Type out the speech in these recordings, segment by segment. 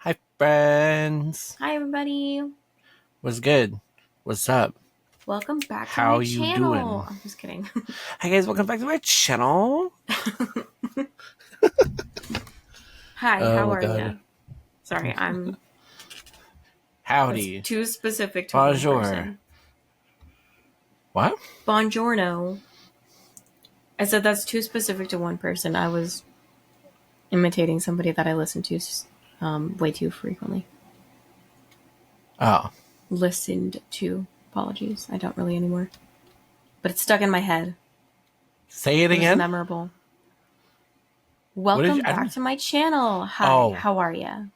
Hi, friends. Hi, everybody. What's good? What's up? Welcome back to How my you channel. doing? I'm just kidding. Hi, guys. Welcome back to my channel. Hi, how are you? Sorry, Howdy. that's too specific to Bonjour. one person. What? Buongiorno. I said that's too specific to one person. I was imitating somebody that I listen to way too frequently. Oh. Listened to. Apologies. I don't really anymore. But it's stuck in my head. Say it again. It was memorable. Welcome back to my channel. Hi, how are you?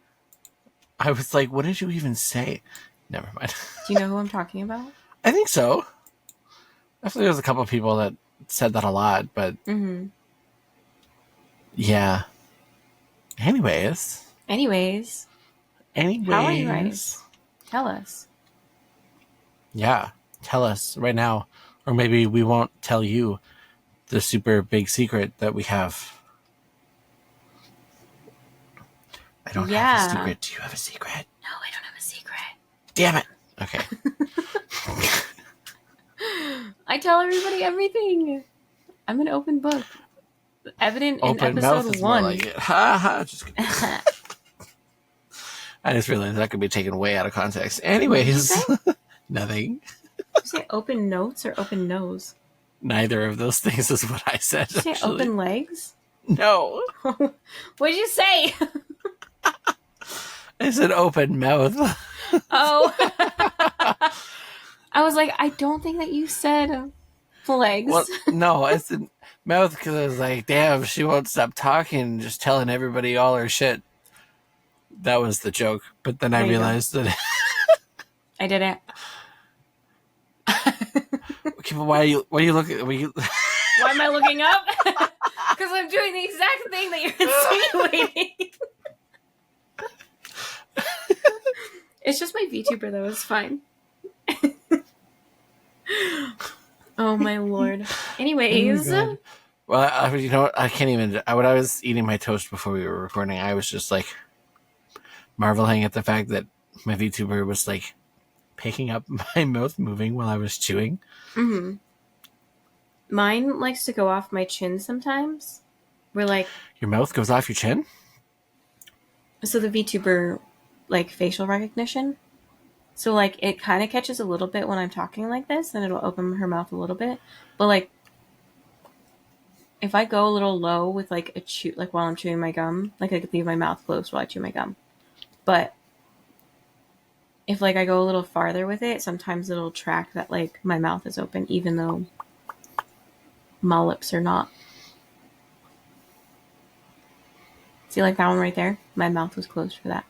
I was like, what did you even say? Never mind. Do you know who I'm talking about? I think so. Definitely there's a couple of people that said that a lot, but yeah. Anyways. How are you guys? Tell us. Yeah. Tell us right now. Or maybe we won't tell you the super big secret that we have. I don't have a secret. Do you have a secret? No, I don't have a secret. Damn it. Okay. I tell everybody everything. I'm an open book. Evident open in episode 1. Like it. Ha ha. Just kidding. I just realized that could be taken way out of context. Anyways, nothing. Did you say open notes or open nose? Neither of those things is what I said. Did you say open legs? No. What'd you say? I said open mouth. Oh. I was like, I don't think that you said legs. Well, no, I said mouth because I was like, damn, she won't stop talking, just telling everybody all her shit. That was the joke. But then I realized that I didn't. Okay, but why are you looking? Why am I looking up? Because I'm doing the exact thing that you're insinuating. It's just my VTuber, though. It's fine. Oh, my Lord. Anyways. Well, you know what? I can't even. When I was eating my toast before we were recording, I was just like marveling at the fact that my VTuber was like picking up my mouth moving while I was chewing. Mm-hmm. Mine likes to go off my chin sometimes. We're like... Your mouth goes off your chin? So the VTuber, like, facial recognition. So, like, it kind of catches a little bit when I'm talking like this, and it'll open her mouth a little bit. But, like, if I go a little low with, like, a chew, like, while I'm chewing my gum, like, I could leave my mouth closed while I chew my gum. But if, like, I go a little farther with it, sometimes it'll track that, like, my mouth is open, even though my lips are not. See, like, that one right there? My mouth was closed for that.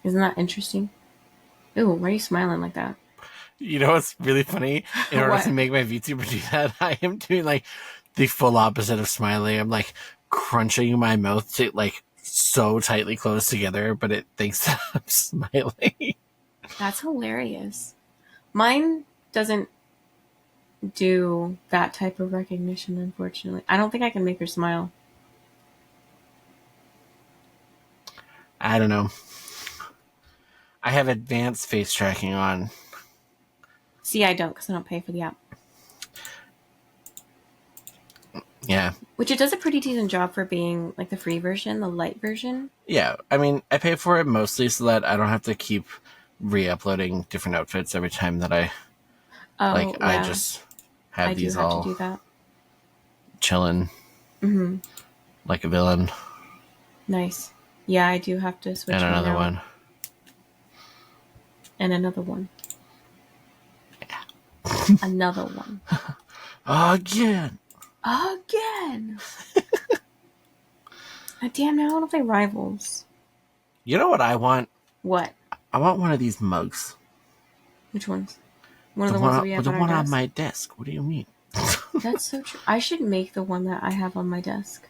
Isn't that interesting? Ooh, why are you smiling like that? You know what's really funny? In order to make my VTuber do that, I am doing like the full opposite of smiling. I'm like crunching my mouth to like so tightly closed together, but it thinks that I'm smiling. That's hilarious. Mine doesn't do that type of recognition, unfortunately. I don't think I can make her smile. I don't know. I have advanced face tracking on. See, I don't because I don't pay for the app. Yeah. Which it does a pretty decent job for being like the free version, the light version. Yeah. I mean, I pay for it mostly so that I don't have to keep re-uploading different outfits every time that I I just have these all to do that. Chilling like a villain. Nice. Yeah, I do have to switch. And another one. And another one. Yeah. Another one. Again. Damn, now I want to play Rivals. You know what I want? What? I want one of these mugs. Which ones? One of the ones that we have on our desk? The one on my desk. What do you mean? That's so true. I should make the one that I have on my desk.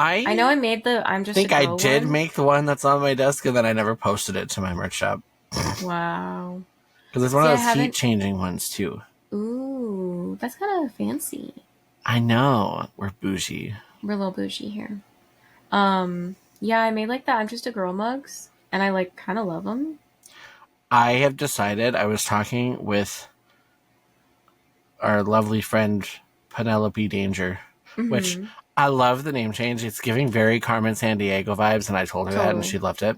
I know I made the I'm just think I did make the one that's on my desk, and then I never posted it to my merch shop. Wow. Because it's one of those heat changing ones too. Ooh, that's kind of fancy. I know. We're bougie. We're a little bougie here. Yeah, I made like the I'm Just a Girl mugs, and I like kind of love them. I have decided, I was talking with our lovely friend Penelope Danger, which Mm-hmm. I love the name change. It's giving very Carmen Sandiego vibes, and I told her that, and Totally. she loved it.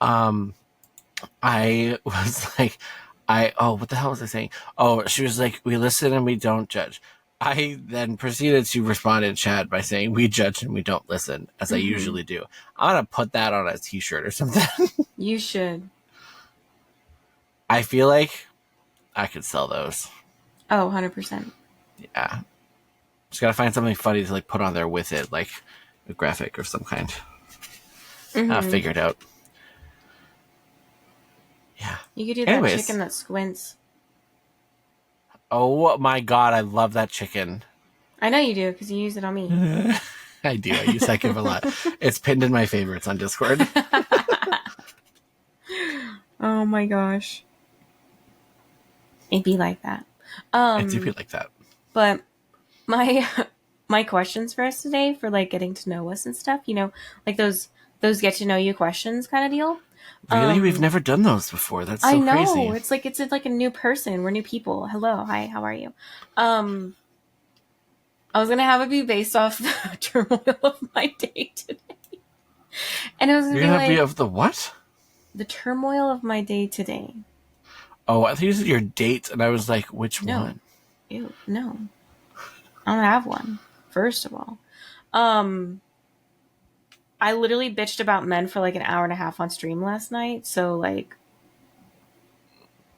I was like, what the hell was I saying? Oh, she was like, we listen and we don't judge. I then proceeded to respond in chat by saying, we judge and we don't listen, as I Mm-hmm. usually do. I'm going to put that on a t-shirt or something. You should. I feel like I could sell those. Oh, 100%. Yeah. Just got to find something funny to like put on there with it, like a graphic of some kind. Mm-hmm. Figure it out. Yeah. You could do that Anyways. chicken that squints. Oh my god, I love that chicken. I know you do, because you use it on me. I do. I use that gif a lot. It's pinned in my favorites on Discord. Oh my gosh. It'd be like that. I do feel like that. But my my questions for us today, for like getting to know us and stuff, you know, like those get to know you questions kind of deal. Really? We've never done those before. That's so I know. crazy. It's like a new person. We're new people. Hello. Hi, how are you? I was gonna have it be based off the turmoil of my day today. And it was gonna You're be gonna be like of the what? the turmoil of my day today. Oh, I think you said your date, and I was like, which one? Ew, no. I don't have one, first of all. I literally bitched about men for like an hour and a half on stream last night, so like,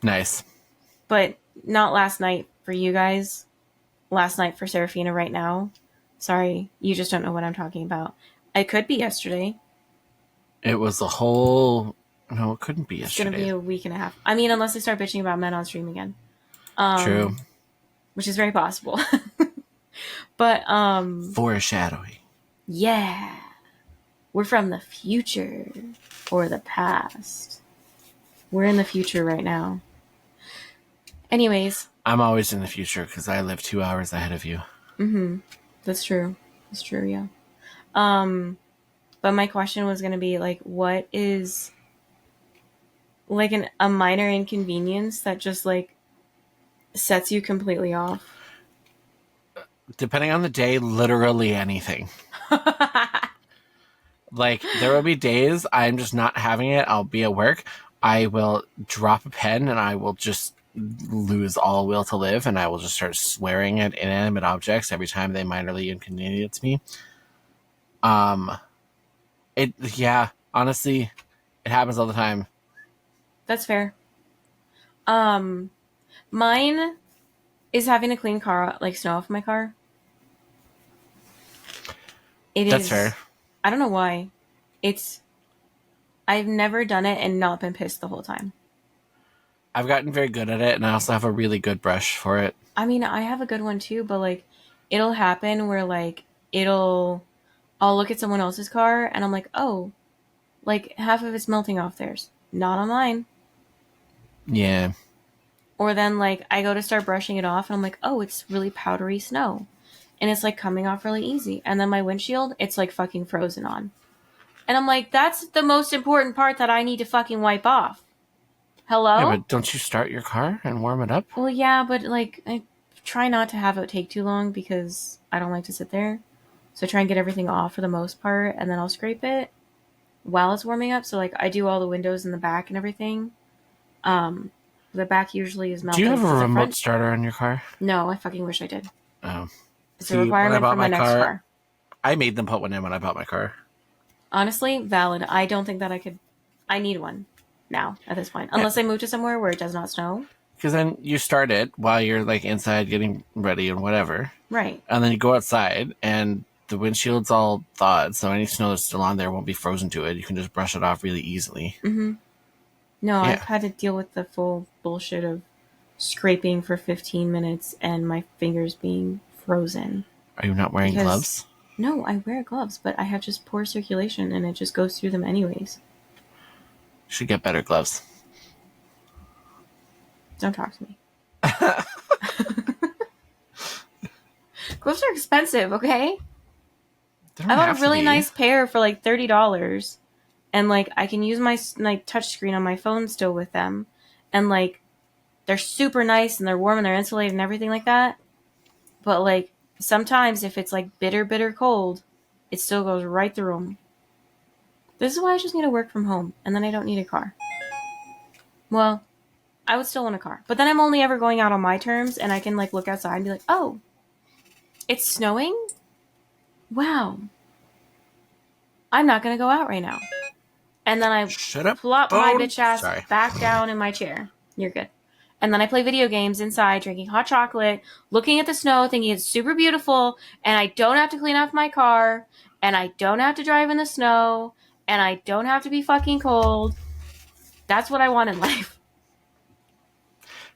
Nice. but not last night for you guys. Last night for Serafina right now. Sorry, you just don't know what I'm talking about. It could be yesterday. It was a whole... No, it couldn't be It's gonna be yesterday. a week and a half. I mean, unless I start bitching about men on stream again. True. Which is very possible. But, Foreshadowing. yeah. We're from the future or the past. We're in the future right now. Anyways. I'm always in the future because I live 2 hours ahead of you. Mm-hmm. That's true. That's true, yeah. But my question was going to be like, what is like a minor inconvenience that just like sets you completely off? Depending on the day, literally anything. Like, there will be days I'm just not having it. I'll be at work. I will drop a pen and I will just lose all will to live, and I will just start swearing at inanimate objects every time they minorly inconvenience me. Yeah, honestly, it happens all the time. That's fair. Mine is having to clean car, like snow off my car. That's fair. I don't know why. I've never done it and not been pissed the whole time. I've gotten very good at it, and I also have a really good brush for it. I mean, I have a good one too, but like, it'll happen where like, I'll look at someone else's car and I'm like, oh, like half of it's melting off theirs. Not on mine. Yeah. Or then like, I go to start brushing it off and I'm like, oh, it's really powdery snow. And it's like coming off really easy. And then my windshield, it's like fucking frozen on. And I'm like, that's the most important part that I need to fucking wipe off. Hello? Yeah, but don't you start your car and warm it up? Well, yeah, but like, I try not to have it take too long because I don't like to sit there. So I try and get everything off for the most part, and then I'll scrape it while it's warming up. So like, I do all the windows in the back and everything. The back usually is melted. Do you have a remote starter on your car? No, I fucking wish I did. Oh. It's a requirement for my next car. I made them put one in when I bought my car. Honestly, valid. I don't think that I could. I need one now at this point, unless I move to somewhere where it does not snow. Because then you start it while you're like inside getting ready and whatever. Right. And then you go outside and the windshield's all thawed, so any snow that's still on there won't be frozen to it. You can just brush it off really easily. Mm-hmm. No, yeah. I've had to deal with the full bullshit of scraping for 15 minutes and my fingers being frozen. Are you not wearing gloves? No, I wear gloves, but I have just poor circulation and it just goes through them anyways. You should get better gloves. Don't talk to me. Gloves are expensive, okay? They don't I bought have a to really be. nice pair for like $30, and like I can use my like touchscreen on my phone still with them, and like they're super nice and they're warm and they're insulated and everything like that. But like sometimes if it's like bitter cold, it still goes right through them. This is why I just need to work from home, and then I don't need a car. Well, I would still want a car, but then I'm only ever going out on my terms, and I can like look outside and be like, oh, it's snowing? Wow. I'm not going to go out right now. And then I Shut up, plop my phone. bitch ass Sorry. back down in my chair. You're good. And then I play video games inside, drinking hot chocolate, looking at the snow, thinking it's super beautiful, and I don't have to clean off my car, and I don't have to drive in the snow, and I don't have to be fucking cold. That's what I want in life.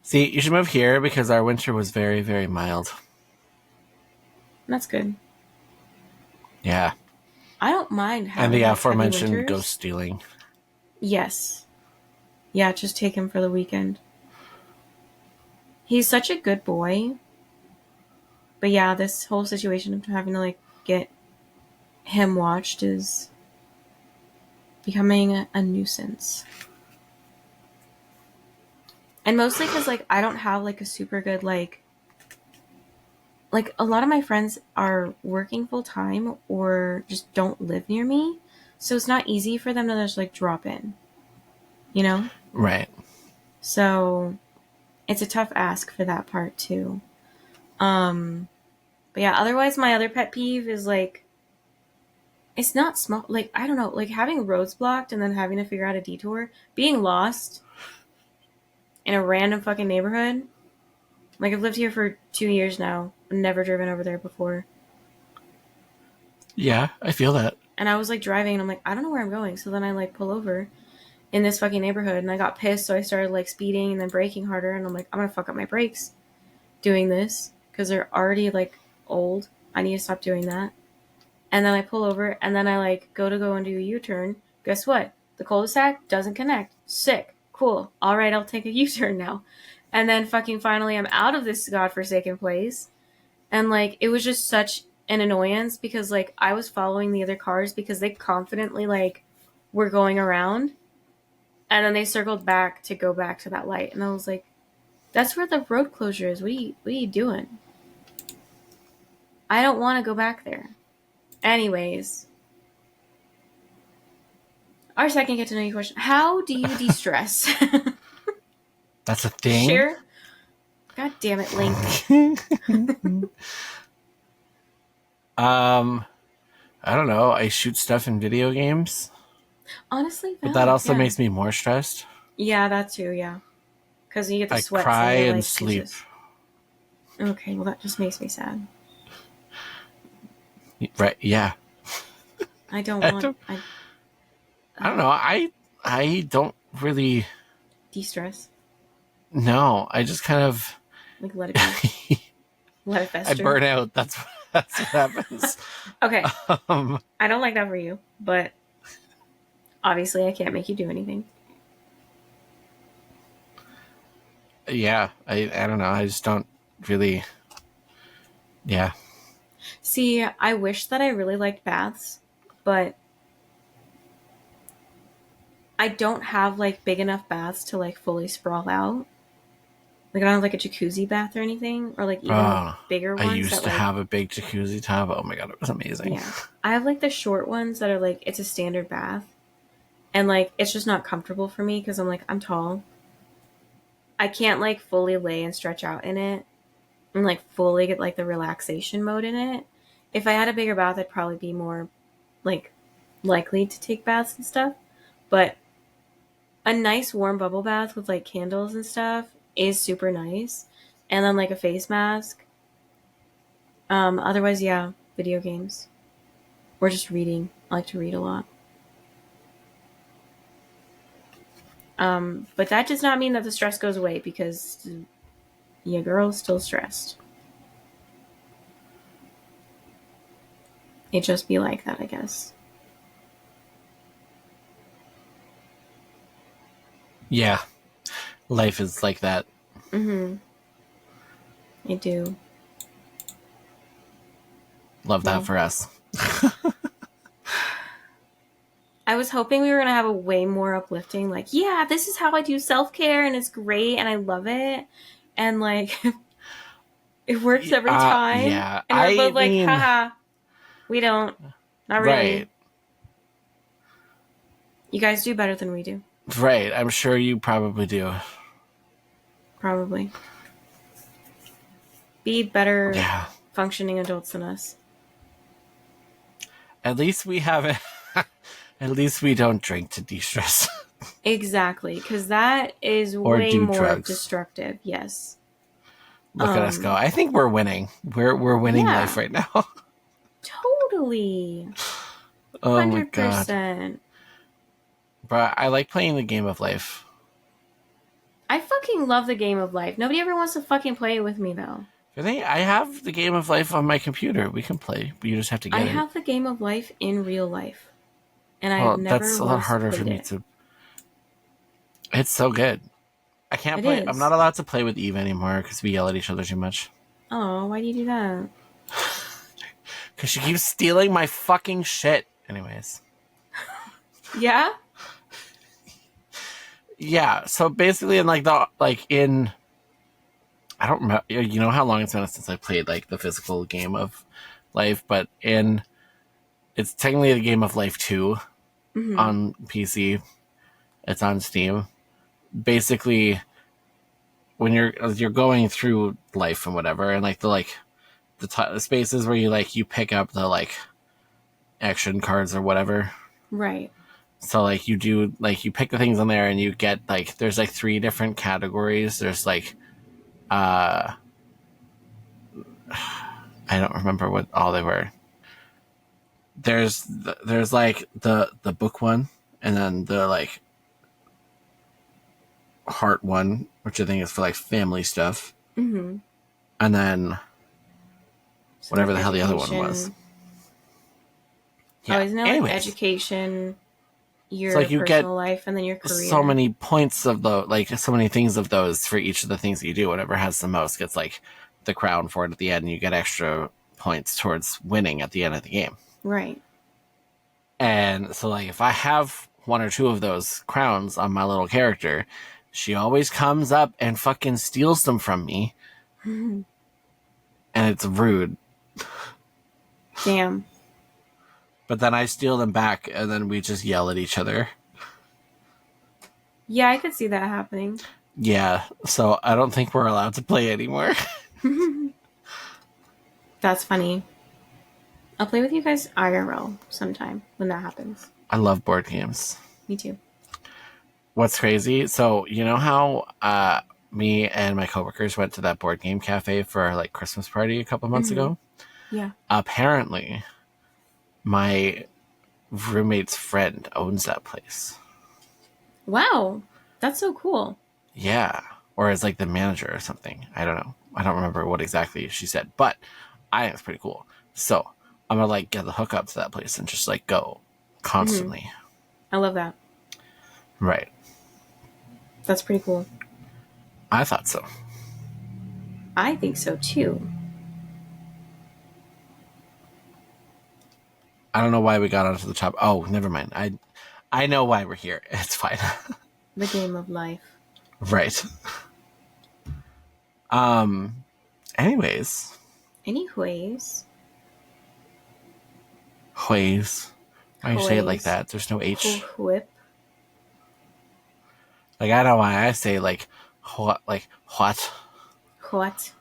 See, you should move here because our winter was very, very mild. That's good. Yeah. I don't mind And having the like, heavy aforementioned winters. ghost stealing. Yes. Yeah, just take him for the weekend. He's such a good boy. But yeah, this whole situation of having to like get him watched is becoming a nuisance. And mostly because like I don't have like a super good like a lot of my friends are working full time or just don't live near me. So it's not easy for them to just like drop in. You know? Right. So it's a tough ask for that part too. But yeah, otherwise my other pet peeve is like it's not small, like I don't know, like having roads blocked and then having to figure out a detour, being lost in a random fucking neighborhood. Like I've lived here for 2 years now, never driven over there before. Yeah, I feel that. And I was like driving and I'm like, I don't know where I'm going. So then I like pull over in this fucking neighborhood and I got pissed. So I started like speeding and then braking harder. And I'm like, I'm going to fuck up my brakes doing this because they're already like old. I need to stop doing that. And then I pull over and then I like go and do a U-turn. Guess what? The cul-de-sac doesn't connect. Sick. Cool. All right, I'll take a U-turn now. And then fucking finally I'm out of this godforsaken place. And like it was just such an annoyance because like I was following the other cars because they confidently like were going around. And then they circled back to go back to that light. And I was like, that's where the road closure is. What are you doing? I don't want to go back there. Anyways, our second get to know you question. How do you de-stress? That's a thing? Share. God damn it, Link. I don't know. I shoot stuff in video games. Honestly, But that valid, also yeah. makes me more stressed. Yeah, that too, yeah. Because you get the I sweats cry and you're and like, sleep. Jesus. Okay, well that just makes me sad. Right, yeah. I don't I want... don't, I don't know. I don't really... De-stress. No, I just kind of... Like, let it be. Let it I fester. burn out. That's what happens. Okay. Um, I don't like that for you, but obviously I can't make you do anything. yeah, I don't know. I just don't really... Yeah. See, I wish that I really liked baths, but I don't have like big enough baths to like fully sprawl out. Like I don't have like a jacuzzi bath or anything, or like even like bigger I ones used that to like have a big jacuzzi tub. Oh my god, it was amazing. yeah. I have like the short ones that are like it's a standard bath, and like it's just not comfortable for me because I'm tall. I can't like fully lay and stretch out in it, and like fully get like the relaxation mode in it. If I had a bigger bath, I'd probably be more like likely to take baths and stuff. But a nice warm bubble bath with like candles and stuff is super nice. And then like a face mask. Otherwise, yeah, video games. Or just reading. I like to read a lot. But that does not mean that the stress goes away because your girl's still stressed. It just be like that, I guess. Yeah. Life is like that. Mm-hmm. I do. Love that Well, for us. I was hoping we were going to have a way more uplifting, like, yeah, this is how I do self-care and it's great and I love it. And like, it works every time. Yeah. And we're I both like, mean, haha, we don't. Not really. right. You guys do better than we do. Right. I'm sure you probably do. Probably. Be better Yeah. functioning adults than us. At least we haven't. At least we don't drink to de-stress. Exactly, because that is Or way do more drugs. destructive. Yes. Look at us go. I think we're winning. We're winning Yeah. life right now. Totally. Oh my god. 100%. But I like playing the game of life. I fucking love the game of life. Nobody ever wants to fucking play it with me, though. I have the game of life on my computer. We can play. But you just have to get I it. have the game of life in real life. And Well, I've never that's a lot harder for me to... It's so good. I can't play... I'm not allowed to play with Eve anymore because we yell at each other too much. Oh, why do you do that? Because she keeps stealing my fucking shit. Anyways. Yeah? Yeah, so basically in I don't remember, you know how long it's been since I played like the physical game of life, but it's technically the game of life 2 on PC. It's on Steam. Basically, when you're going through life and whatever, and like the spaces where you pick up the like action cards or whatever. Right. So like you do you pick the things on there and you get there's 3 different categories. There's I don't remember what all they were. There's the book one, and then the heart one, which I think is for family stuff. Mm-hmm. And then So whatever the hell the other one was. Yeah. Oh, isn't it education, your you personal get life, and then your career? So many points of so many things of those for each of the things that you do. Whatever has the most gets the crown for it at the end, and you get extra points towards winning at the end of the game. Right. And so if I have 1 or 2 of those crowns on my little character, she always comes up and fucking steals them from me. And it's rude. Damn. But then I steal them back, and then we just yell at each other. Yeah, I could see that happening. Yeah, so I don't think we're allowed to play anymore. That's funny. I'll play with you guys IRL sometime when that happens. I love board games. Me too. What's crazy? So you know how me and my coworkers went to that board game cafe for our Christmas party a couple months ago? Yeah. Apparently, my roommate's friend owns that place. Wow. That's so cool. Yeah. Or is the manager or something. I don't know. I don't remember what exactly she said, but I think it's pretty cool. So I'm gonna get the hookup to that place and just go constantly. I love that. Right. That's pretty cool. I thought so. I think so too. I don't know why we got onto the top. Oh, never mind. I know why we're here. It's fine. The game of life. Right. Anyways. Anyways. Ways. Why you say it like that? There's no H. Whip. I know why I say what. What?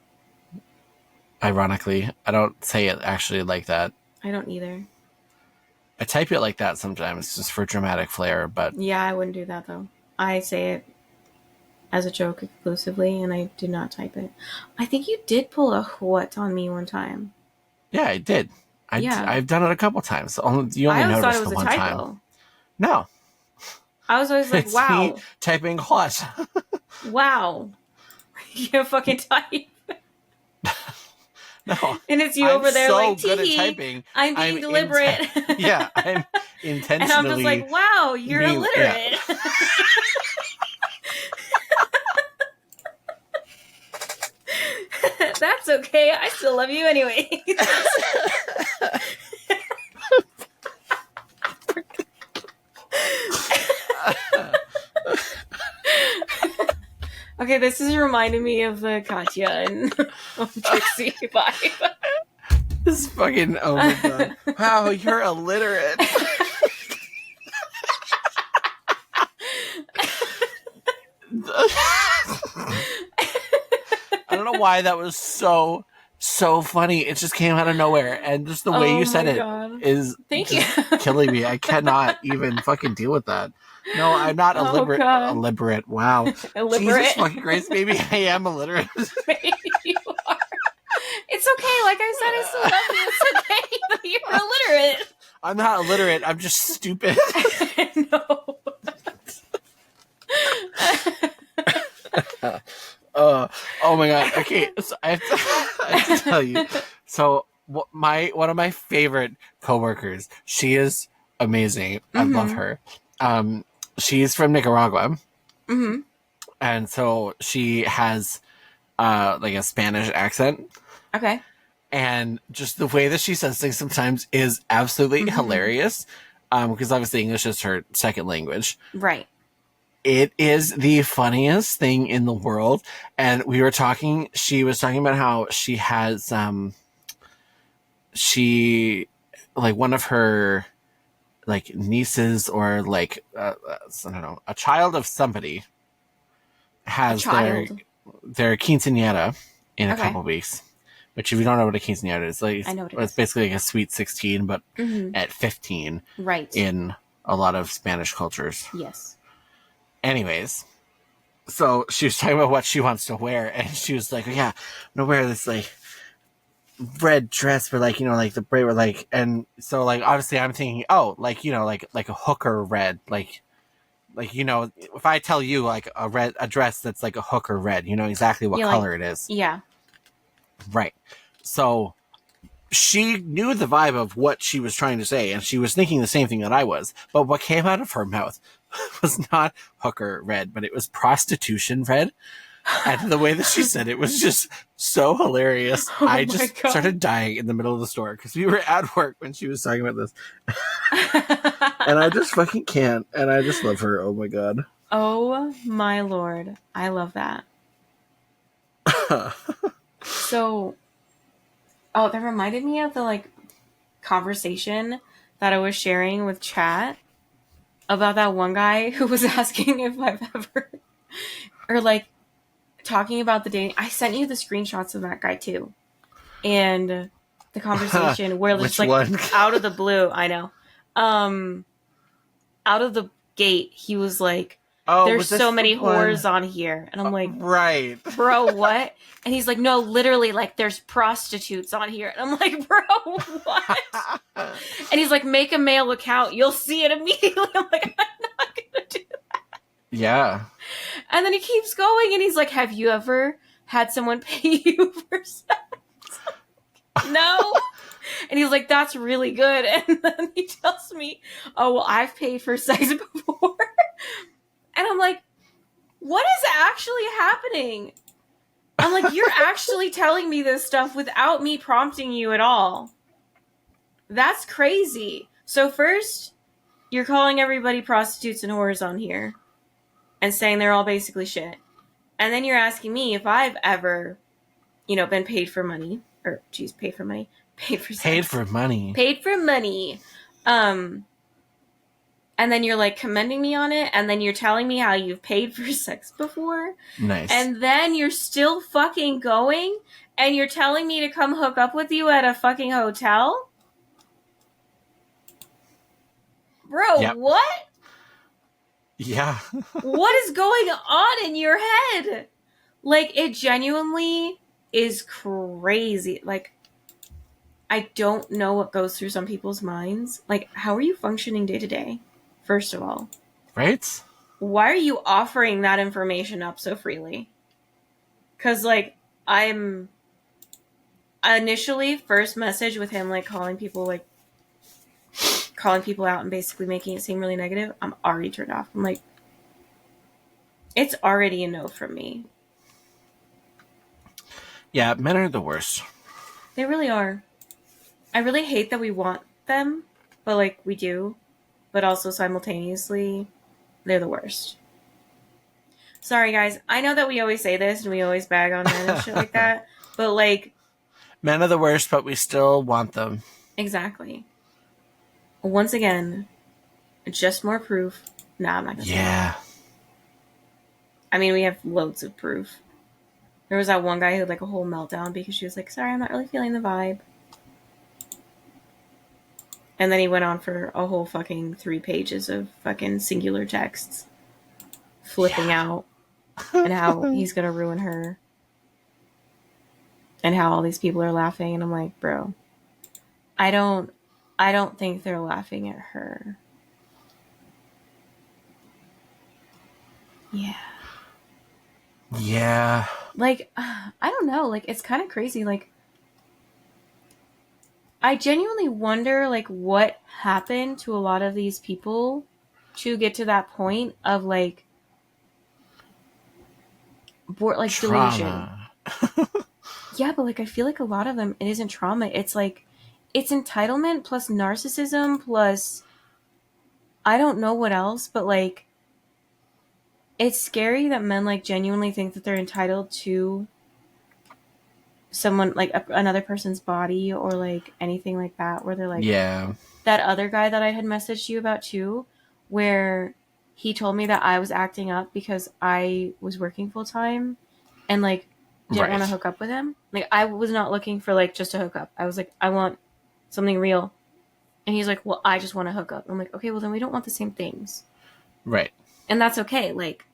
Ironically, I don't say it actually like that. I don't either. I type it like that sometimes just for dramatic flair, but... Yeah, I wouldn't do that, though. I say it as a joke exclusively, and I do not type it. I think you did pull a what on me one time. Yeah, I did. I've done it a couple times. You only noticed the one time. No. I was always like, it's wow. Me typing what? Wow. You can't fucking type. No. And it's you over there so good at typing. I'm being deliberate. Yeah, I'm intentionally... And I'm just like, wow, you're illiterate. Yeah. That's okay. I still love you anyway. Okay, this is reminding me of the Katya and Trixie vibe. This is fucking, oh my god. Wow, you're illiterate. I don't know why that was so funny. It just came out of nowhere, and just the way you said it is Thank you. killing me. I cannot even fucking deal with that. No, I'm not illiterate. Illiterate. Wow. Illiterate. Jesus fucking Christ. Maybe I am illiterate. Maybe you are. It's okay. Like I said, I still love you. It's okay that you're illiterate. I'm not illiterate. I'm just stupid. No. Oh my god. Okay, so I have to tell you. So one of my favorite coworkers. She is amazing. I love her. She's from Nicaragua, and so she has like a Spanish accent. Okay. And just the way that she says things sometimes is absolutely hilarious. Because obviously English is her second language. Right. It is the funniest thing in the world. And she was talking about how she has, like one of her like nieces or like, I don't know, a child of somebody has their quinceañera in a couple weeks. Which, if you don't know what a quinceañera is, like, I know what it it's basically like a sweet 16, but at 15. Right. In a lot of Spanish cultures. Yes. Anyways, so she was talking about what she wants to wear, and she was like, oh, yeah, I'm going to wear this, like, red dress for, like, you know, like, the braid, like, and so, like, obviously I'm thinking, oh, like, you know, like a hooker red, like, you know, if I tell you, like, a dress that's, like, a hooker red, you know exactly what color it is. Yeah. Right. So she knew the vibe of what she was trying to say, and she was thinking the same thing that I was. But what came out of her mouth was not hooker red, but it was prostitution red. And the way that she said it was just so hilarious. I just started dying in the middle of the store because we were at work when she was talking about this. And I just fucking can't. And I just love her. Oh my god. Oh my lord. I love that. So, that reminded me of the, like, conversation that I was sharing with chat about that one guy who was asking if I've ever, or, like, talking about the dating. I sent you the screenshots of that guy, too. And the conversation where just, like, out of the blue, I know, out of the gate, he was like, there's so many whores on here. And I'm like, right. Bro, what? And he's like, no, literally, like, there's prostitutes on here. And I'm like, bro, what? And he's like, make a male account. You'll see it immediately. I'm like, I'm not going to do that. Yeah. And then he keeps going, and he's like, have you ever had someone pay you for sex? No. And he's like, that's really good. And then he tells me, oh, well, I've paid for sex before. And I'm like, what is actually happening? I'm like, you're actually telling me this stuff without me prompting you at all. That's crazy. So first, you're calling everybody prostitutes and whores on here and saying they're all basically shit. And then you're asking me if I've ever, you know, been paid for money. Or, geez, paid for money. Paid for sex. Paid for money. Paid for money. And then you're, like, commending me on it, and then you're telling me how you've paid for sex before. Nice. And then you're still fucking going, and you're telling me to come hook up with you at a fucking hotel? Bro, yep. What? Yeah. What is going on in your head? Like, it genuinely is crazy. Like, I don't know what goes through some people's minds. Like, how are you functioning day to day? First of all. Right? Why are you offering that information up so freely? Because, like, I'm initially first message with him, like, calling people out and basically making it seem really negative. I'm already turned off. I'm like, it's already a no from me. Yeah, men are the worst. They really are. I really hate that we want them, but, like, we do. But also simultaneously, they're the worst. Sorry, guys. I know that we always say this and we always bag on men and shit like that, but like, Men are the worst, but we still want them. exactly. Once again, just more proof. Nah, I'm not gonna say that. I mean, we have loads of proof. There was that one guy who had like a whole meltdown because she was like, sorry, I'm not really feeling the vibe. And then he went on for a whole fucking 3 pages of fucking singular texts, flipping out, and how he's gonna ruin her, and how all these people are laughing. And I'm like, bro, I don't think they're laughing at her. Yeah. Yeah. Like, I don't know. Like, it's kind of crazy. Like, I genuinely wonder, like, what happened to a lot of these people to get to that point of, like, delusion. Trauma. Yeah, but, like, I feel like a lot of them, it isn't trauma. It's, like, it's entitlement plus narcissism plus I don't know what else, but, like, it's scary that men, like, genuinely think that they're entitled to someone, like, another person's body or, like, anything like that, where they're, like, Yeah. that other guy that I had messaged you about too, where he told me that I was acting up because I was working full time and like didn't want to hook up with him. Like I was not looking for like just a hookup. I was like, I want something real. And he's like, well, I just want to hook up. I'm like, okay, well then we don't want the same things. Right. And that's okay. Like,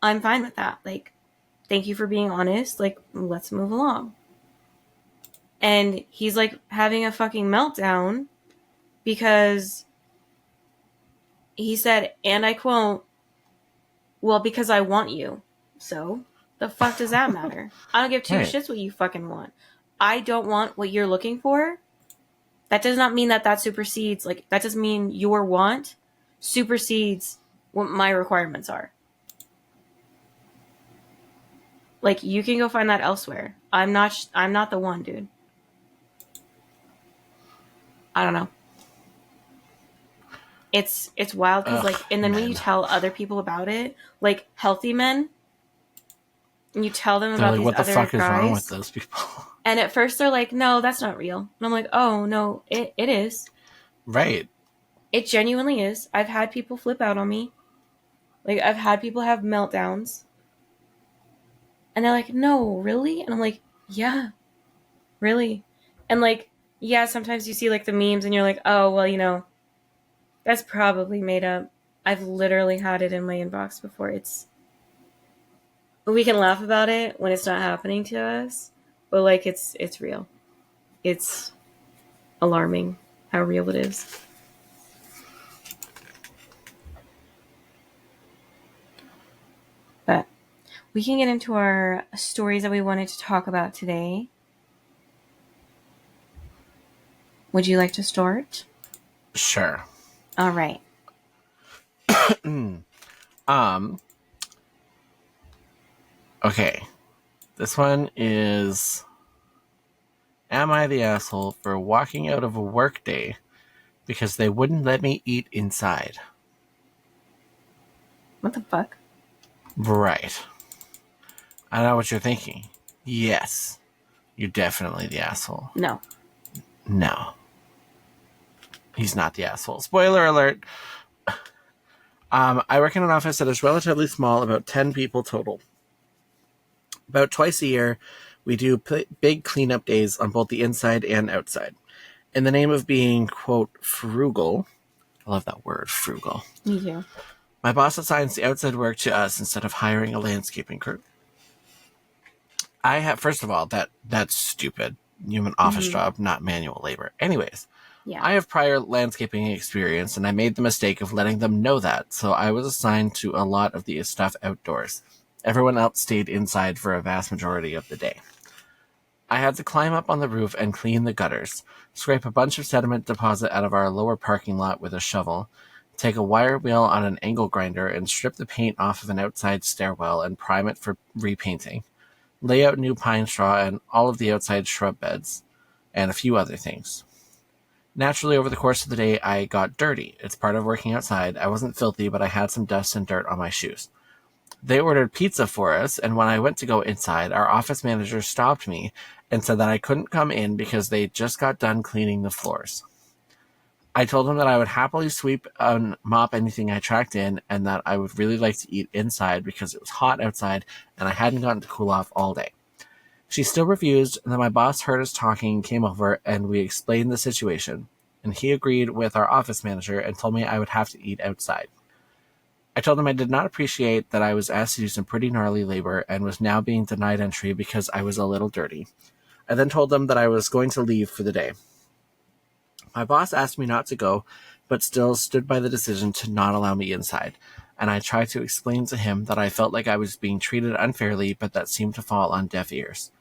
I'm fine with that. Like, thank you for being honest. Like, let's move along. And he's like having a fucking meltdown because he said, and I quote, well, because I want you. So, the fuck does that matter? I don't give two shits what you fucking want. I don't want what you're looking for. That does not mean that supersedes, like, that doesn't mean your want supersedes what my requirements are. Like, you can go find that elsewhere. I'm not the one, dude. I don't know. It's wild because, like, and then when you tell other people about it, like, healthy men, and you tell them about these other guys. What the fuck is wrong with those people? And at first they're like, no, that's not real. And I'm like, oh, no, it is. Right. It genuinely is. I've had people flip out on me. Like, I've had people have meltdowns. And they're like, no, really? And I'm like, yeah, really. And, like, yeah, sometimes you see, like, the memes and you're like, oh, well, you know, that's probably made up. I've literally had it in my inbox before. We can laugh about it when it's not happening to us, but like it's real. It's alarming how real it is. But we can get into our stories that we wanted to talk about today. Would you like to start? Sure. All right. Okay. This one is, am I the asshole for walking out of a work day because they wouldn't let me eat inside? What the fuck? Right. I know what you're thinking. Yes. You're definitely the asshole. No. He's not the asshole. Spoiler alert. I work in an office that is relatively small, about 10 people total. About twice a year, we do big cleanup days on both the inside and outside. In the name of being, quote, frugal, I love that word, frugal. Me too. My boss assigns the outside work to us instead of hiring a landscaping crew. First of all, that's stupid. You have an office job, not manual labor. Anyways, yeah. I have prior landscaping experience, and I made the mistake of letting them know that, so I was assigned to a lot of the stuff outdoors. Everyone else stayed inside for a vast majority of the day. I had to climb up on the roof and clean the gutters, scrape a bunch of sediment deposit out of our lower parking lot with a shovel, take a wire wheel on an angle grinder and strip the paint off of an outside stairwell and prime it for repainting, lay out new pine straw and all of the outside shrub beds, and a few other things. Naturally, over the course of the day, I got dirty. It's part of working outside. I wasn't filthy, but I had some dust and dirt on my shoes. They ordered pizza for us, and when I went to go inside, our office manager stopped me and said that I couldn't come in because they just got done cleaning the floors. I told him that I would happily sweep and mop anything I tracked in, and that I would really like to eat inside because it was hot outside and I hadn't gotten to cool off all day. She still refused, and then my boss heard us talking, came over, and we explained the situation. And he agreed with our office manager and told me I would have to eat outside. I told him I did not appreciate that I was asked to do some pretty gnarly labor and was now being denied entry because I was a little dirty. I then told them that I was going to leave for the day. My boss asked me not to go, but still stood by the decision to not allow me inside, and I tried to explain to him that I felt like I was being treated unfairly, but that seemed to fall on deaf ears.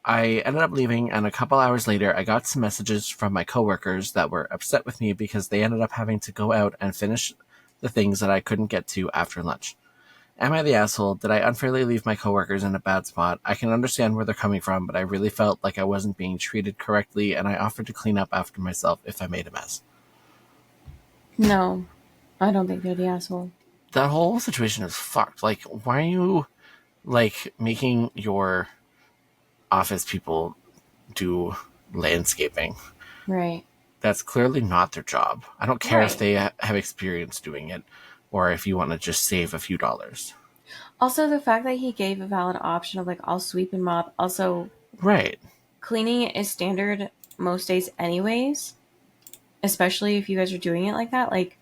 I ended up leaving, and a couple hours later, I got some messages from my coworkers that were upset with me because they ended up having to go out and finish the things that I couldn't get to after lunch. Am I the asshole? Did I unfairly leave my coworkers in a bad spot? I can understand where they're coming from, but I really felt like I wasn't being treated correctly, and I offered to clean up after myself if I made a mess. No, I don't think they're the asshole. That whole situation is fucked. Like, why are you, like, making your office people do landscaping? Right. That's clearly not their job. I don't care if Right. they have experience doing it, or if you want to just save a few dollars. Also, the fact that he gave a valid option of like, I'll sweep and mop. Also, Right. cleaning is standard most days, anyways. Especially if you guys are doing it like that. Like,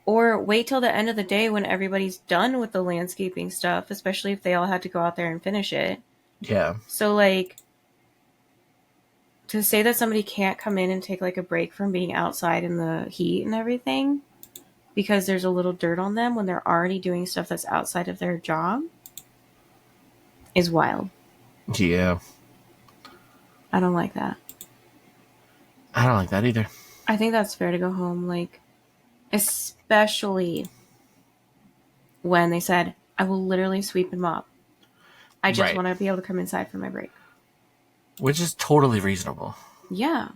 or wait till the end of the day when everybody's done with the landscaping stuff, especially if they all had to go out there and finish it. Yeah. So, like, to say that somebody can't come in and take like a break from being outside in the heat and everything because there's a little dirt on them when they're already doing stuff that's outside of their job is wild. Yeah. I don't like that. I don't like that either. I think that's fair to go home, like, especially when they said, I will literally sweep and mop. I just Right. want to be able to come inside for my break. Which is totally reasonable. Yeah.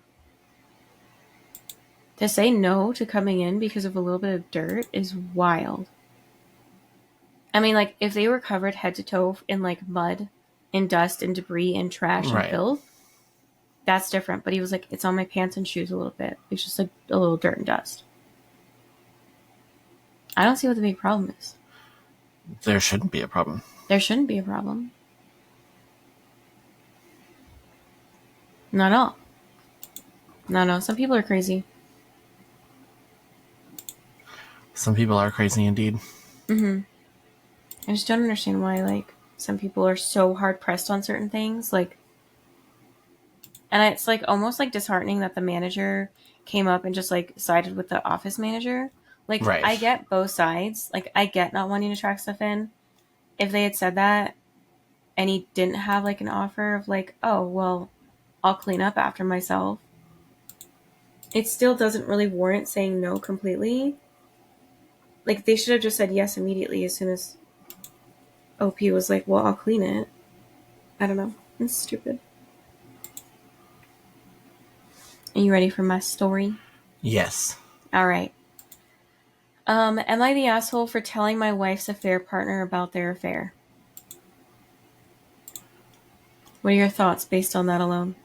To say no to coming in because of a little bit of dirt is wild. I mean, like, if they were covered head to toe in, like, mud and dust and debris and trash and Right. filth, that's different. But he was like, it's on my pants and shoes a little bit. It's just, like, a little dirt and dust. I don't see what the big problem is. There shouldn't be a problem. There shouldn't be a problem. Not at all. No. Some people are crazy. Some people are crazy indeed. Mm-hmm. I just don't understand why, like, some people are so hard pressed on certain things. Like, and it's, like, almost, like, disheartening that the manager came up and just, like, sided with the office manager. Like, Right. I get both sides. Like, I get not wanting to track stuff in. If they had said that and he didn't have, like, an offer of, like, oh, well, I'll clean up after myself, it still doesn't really warrant saying no completely. Like, they should have just said yes immediately as soon as OP was like, well, I'll clean it. I don't know. It's stupid. Are you ready for my story? Yes. All right. Am I the asshole for telling my wife's affair partner about their affair? What are your thoughts based on that alone?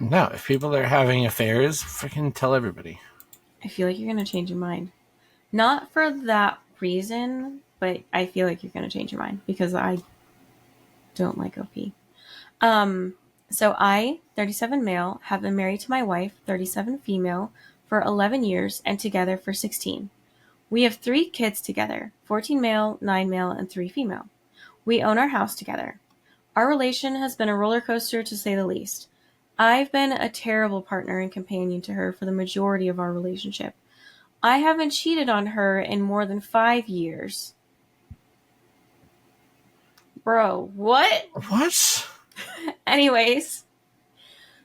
No, if people are having affairs, freaking tell everybody. I feel like you're going to change your mind. Not for that reason, but I feel like you're going to change your mind because I don't like OP. So I, 37 male, have been married to my wife, 37 female, for 11 years and together for 16. We have 3 kids together, 14 male, 9 male, and 3 female. We own our house together. Our relation has been a roller coaster to say the least. I've been a terrible partner and companion to her for the majority of our relationship. I haven't cheated on her in more than 5 years. Bro, what? What? Anyways,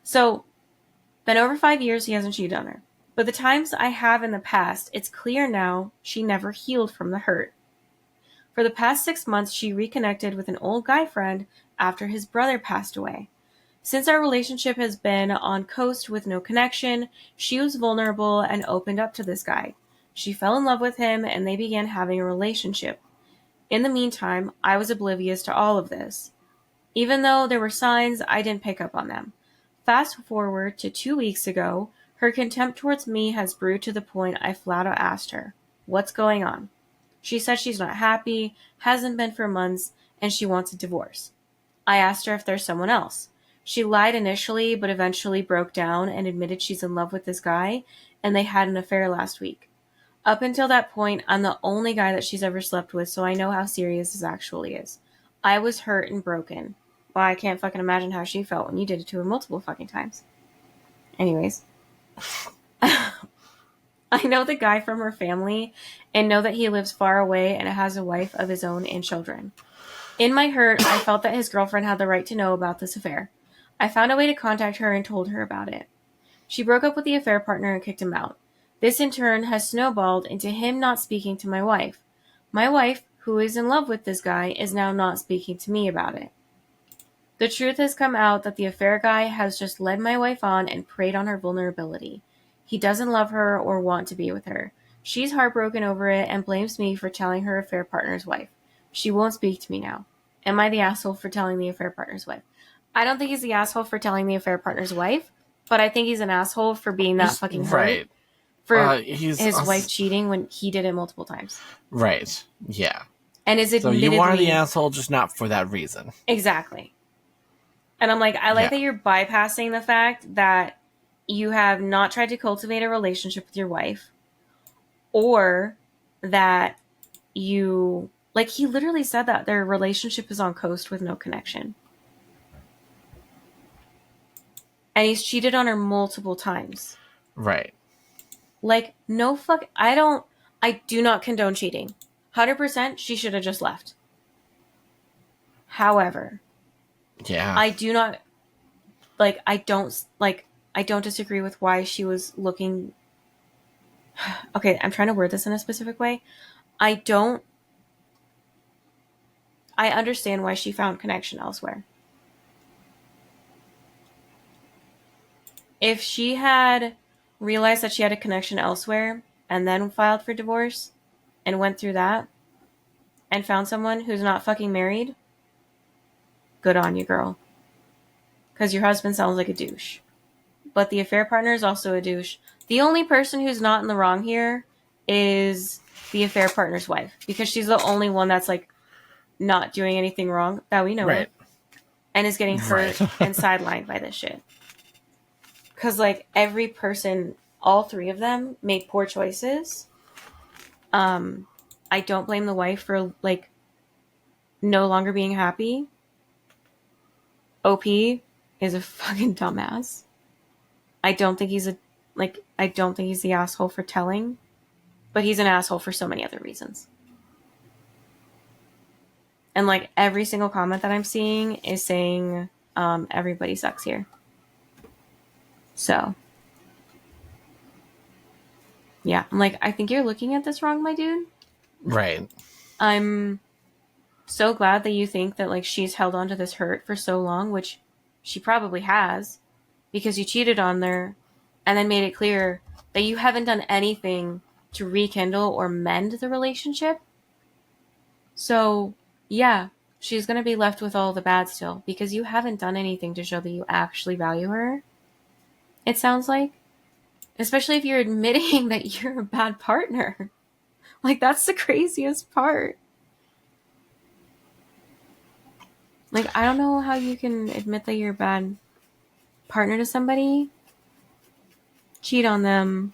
so, been over 5 years he hasn't cheated on her. But the times I have in the past, it's clear now she never healed from the hurt. For the past 6 months, she reconnected with an old guy friend after his brother passed away. Since our relationship has been on coast with no connection, she was vulnerable and opened up to this guy. She fell in love with him and they began having a relationship. In the meantime, I was oblivious to all of this. Even though there were signs, I didn't pick up on them. Fast forward to 2 weeks ago, her contempt towards me has brewed to the point I flat out asked her, "What's going on?" She said she's not happy, hasn't been for months, and she wants a divorce. I asked her if there's someone else. She lied initially, but eventually broke down and admitted she's in love with this guy, and they had an affair last week. Up until that point, I'm the only guy that she's ever slept with, so I know how serious this actually is. I was hurt and broken. Well, I can't fucking imagine how she felt when you did it to her multiple fucking times. Anyways. I know the guy from her family and know that he lives far away and has a wife of his own and children. In my hurt, I felt that his girlfriend had the right to know about this affair. I found a way to contact her and told her about it. She broke up with the affair partner and kicked him out. This in turn has snowballed into him not speaking to my wife. My wife, who is in love with this guy, is now not speaking to me about it. The truth has come out that the affair guy has just led my wife on and preyed on her vulnerability. He doesn't love her or want to be with her. She's heartbroken over it and blames me for telling her affair partner's wife. She won't speak to me now. Am I the asshole for telling the affair partner's wife? I don't think he's the asshole for telling the affair partner's wife, but I think he's an asshole for being that fucking hurt. Right. For his wife cheating when he did it multiple times. Right. Yeah. And is So you are the asshole, just not for that reason. Exactly. And I'm like, I like that you're bypassing the fact that you have not tried to cultivate a relationship with your wife, or that you, like, he literally said that their relationship is on coast with no connection. And he's cheated on her multiple times. Right. Like, no fuck, I do not condone cheating. 100% she should have just left. However, yeah, I do not, like, I don't disagree with why she was looking. Okay, I'm trying to word this in a specific way. I understand why she found connection elsewhere. If she had realized that she had a connection elsewhere and then filed for divorce and went through that and found someone who's not fucking married, good on you, girl. Because your husband sounds like a douche. But the affair partner is also a douche. The only person who's not in the wrong here is the affair partner's wife. Because she's the only one that's, like, not doing anything wrong that we know of. And is getting hurt and sidelined by this shit. Because, like, every person, all three of them, made poor choices. I don't blame the wife for, like, no longer being happy. OP is a fucking dumbass. I don't think he's the asshole for telling, but he's an asshole for so many other reasons. And, like, every single comment that I'm seeing is saying, everybody sucks here. So, yeah. I'm like, I think you're looking at this wrong, my dude. Right. I'm so glad that you think that, like, she's held on to this hurt for so long, which she probably has, because you cheated on her and then made it clear that you haven't done anything to rekindle or mend the relationship. So, yeah, she's going to be left with all the bad still, because you haven't done anything to show that you actually value her. It sounds like. Especially if you're admitting that you're a bad partner. Like, that's the craziest part. Like, I don't know how you can admit that you're a bad partner to somebody, cheat on them,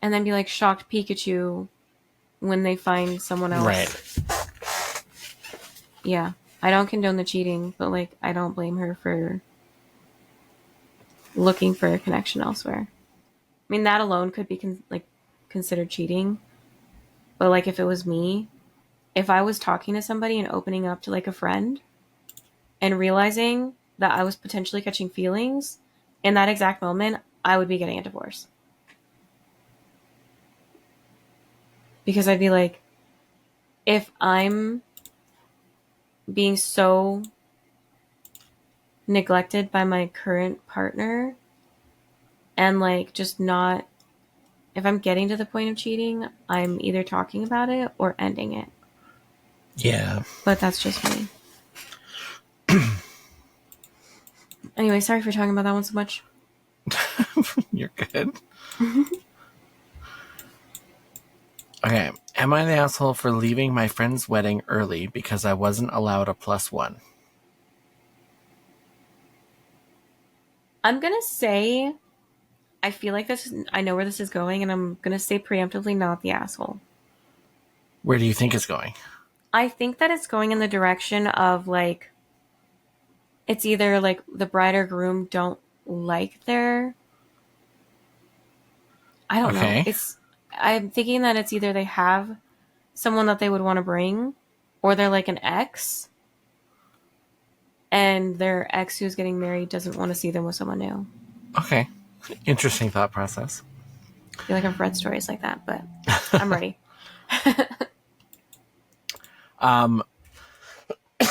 and then be like shocked Pikachu when they find someone else. Right. Yeah. I don't condone the cheating, but, like, I don't blame her for looking for a connection elsewhere. I mean, that alone could be considered cheating. But, like, if it was me, if I was talking to somebody and opening up to, like, a friend and realizing that I was potentially catching feelings in that exact moment, I would be getting a divorce. Because I'd be like, if I'm being so neglected by my current partner and, like, just not if I'm getting to the point of cheating, I'm either talking about it or ending it. Yeah. But that's just me. Anyway, sorry for talking about that one so much. You're good. Okay. Am I the asshole for leaving my friend's wedding early because I wasn't allowed a +1? I'm going to say, I feel like I know where this is going, and I'm going to say preemptively not the asshole. Where do you think it's going? I think that it's going in the direction of, like, it's either, like, the bride or groom don't like their... I don't know. Okay. I'm thinking that it's either they have someone that they would want to bring, or they're, like, an ex, and their ex who's getting married doesn't want to see them with someone new. Okay. Interesting thought process. I feel like I've read stories like that, but I'm ready.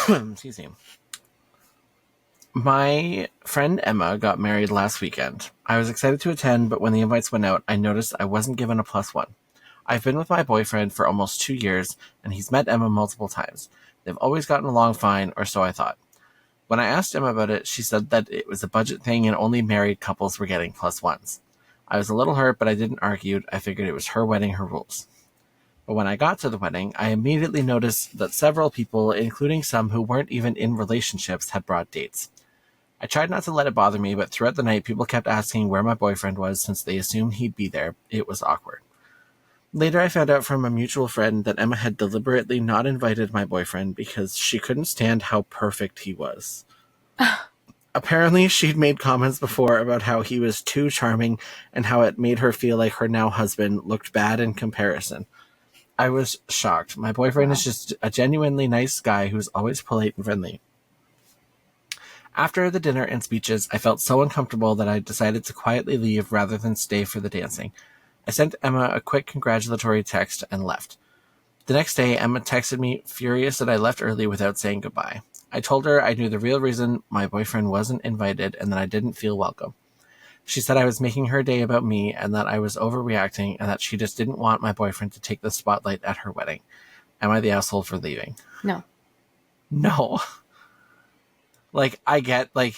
Excuse me. My friend Emma got married last weekend. I was excited to attend, but when the invites went out, I noticed I wasn't given a +1. I've been with my boyfriend for almost 2 years, and he's met Emma multiple times. They've always gotten along fine, or so I thought. When I asked Emma about it, she said that it was a budget thing and only married couples were getting +1s. I was a little hurt, but I didn't argue. I figured it was her wedding, her rules. But when I got to the wedding, I immediately noticed that several people, including some who weren't even in relationships, had brought dates. I tried not to let it bother me, but throughout the night, people kept asking where my boyfriend was since they assumed he'd be there. It was awkward. Later, I found out from a mutual friend that Emma had deliberately not invited my boyfriend because she couldn't stand how perfect he was. Apparently, she'd made comments before about how he was too charming and how it made her feel like her now husband looked bad in comparison. I was shocked. My boyfriend is just a genuinely nice guy who's always polite and friendly. After the dinner and speeches, I felt so uncomfortable that I decided to quietly leave rather than stay for the dancing. I sent Emma a quick congratulatory text and left. The next day, Emma texted me, furious that I left early without saying goodbye. I told her I knew the real reason my boyfriend wasn't invited and that I didn't feel welcome. She said I was making her day about me and that I was overreacting and that she just didn't want my boyfriend to take the spotlight at her wedding. Am I the asshole for leaving? No. No. Like, I get, like,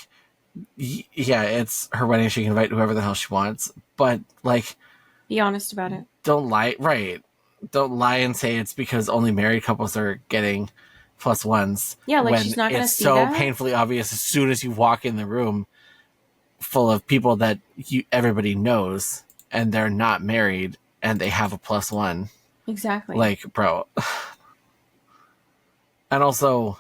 yeah, it's her wedding. She can invite whoever the hell she wants. But, like... Be honest about it. Don't lie. Right. Don't lie and say it's because only married couples are getting +1s. Yeah, like, she's not going to see that. It's that. so painfully obvious as soon as you walk in the room full of people that everybody knows and they're not married and they have a +1. Exactly. Like, bro. And also...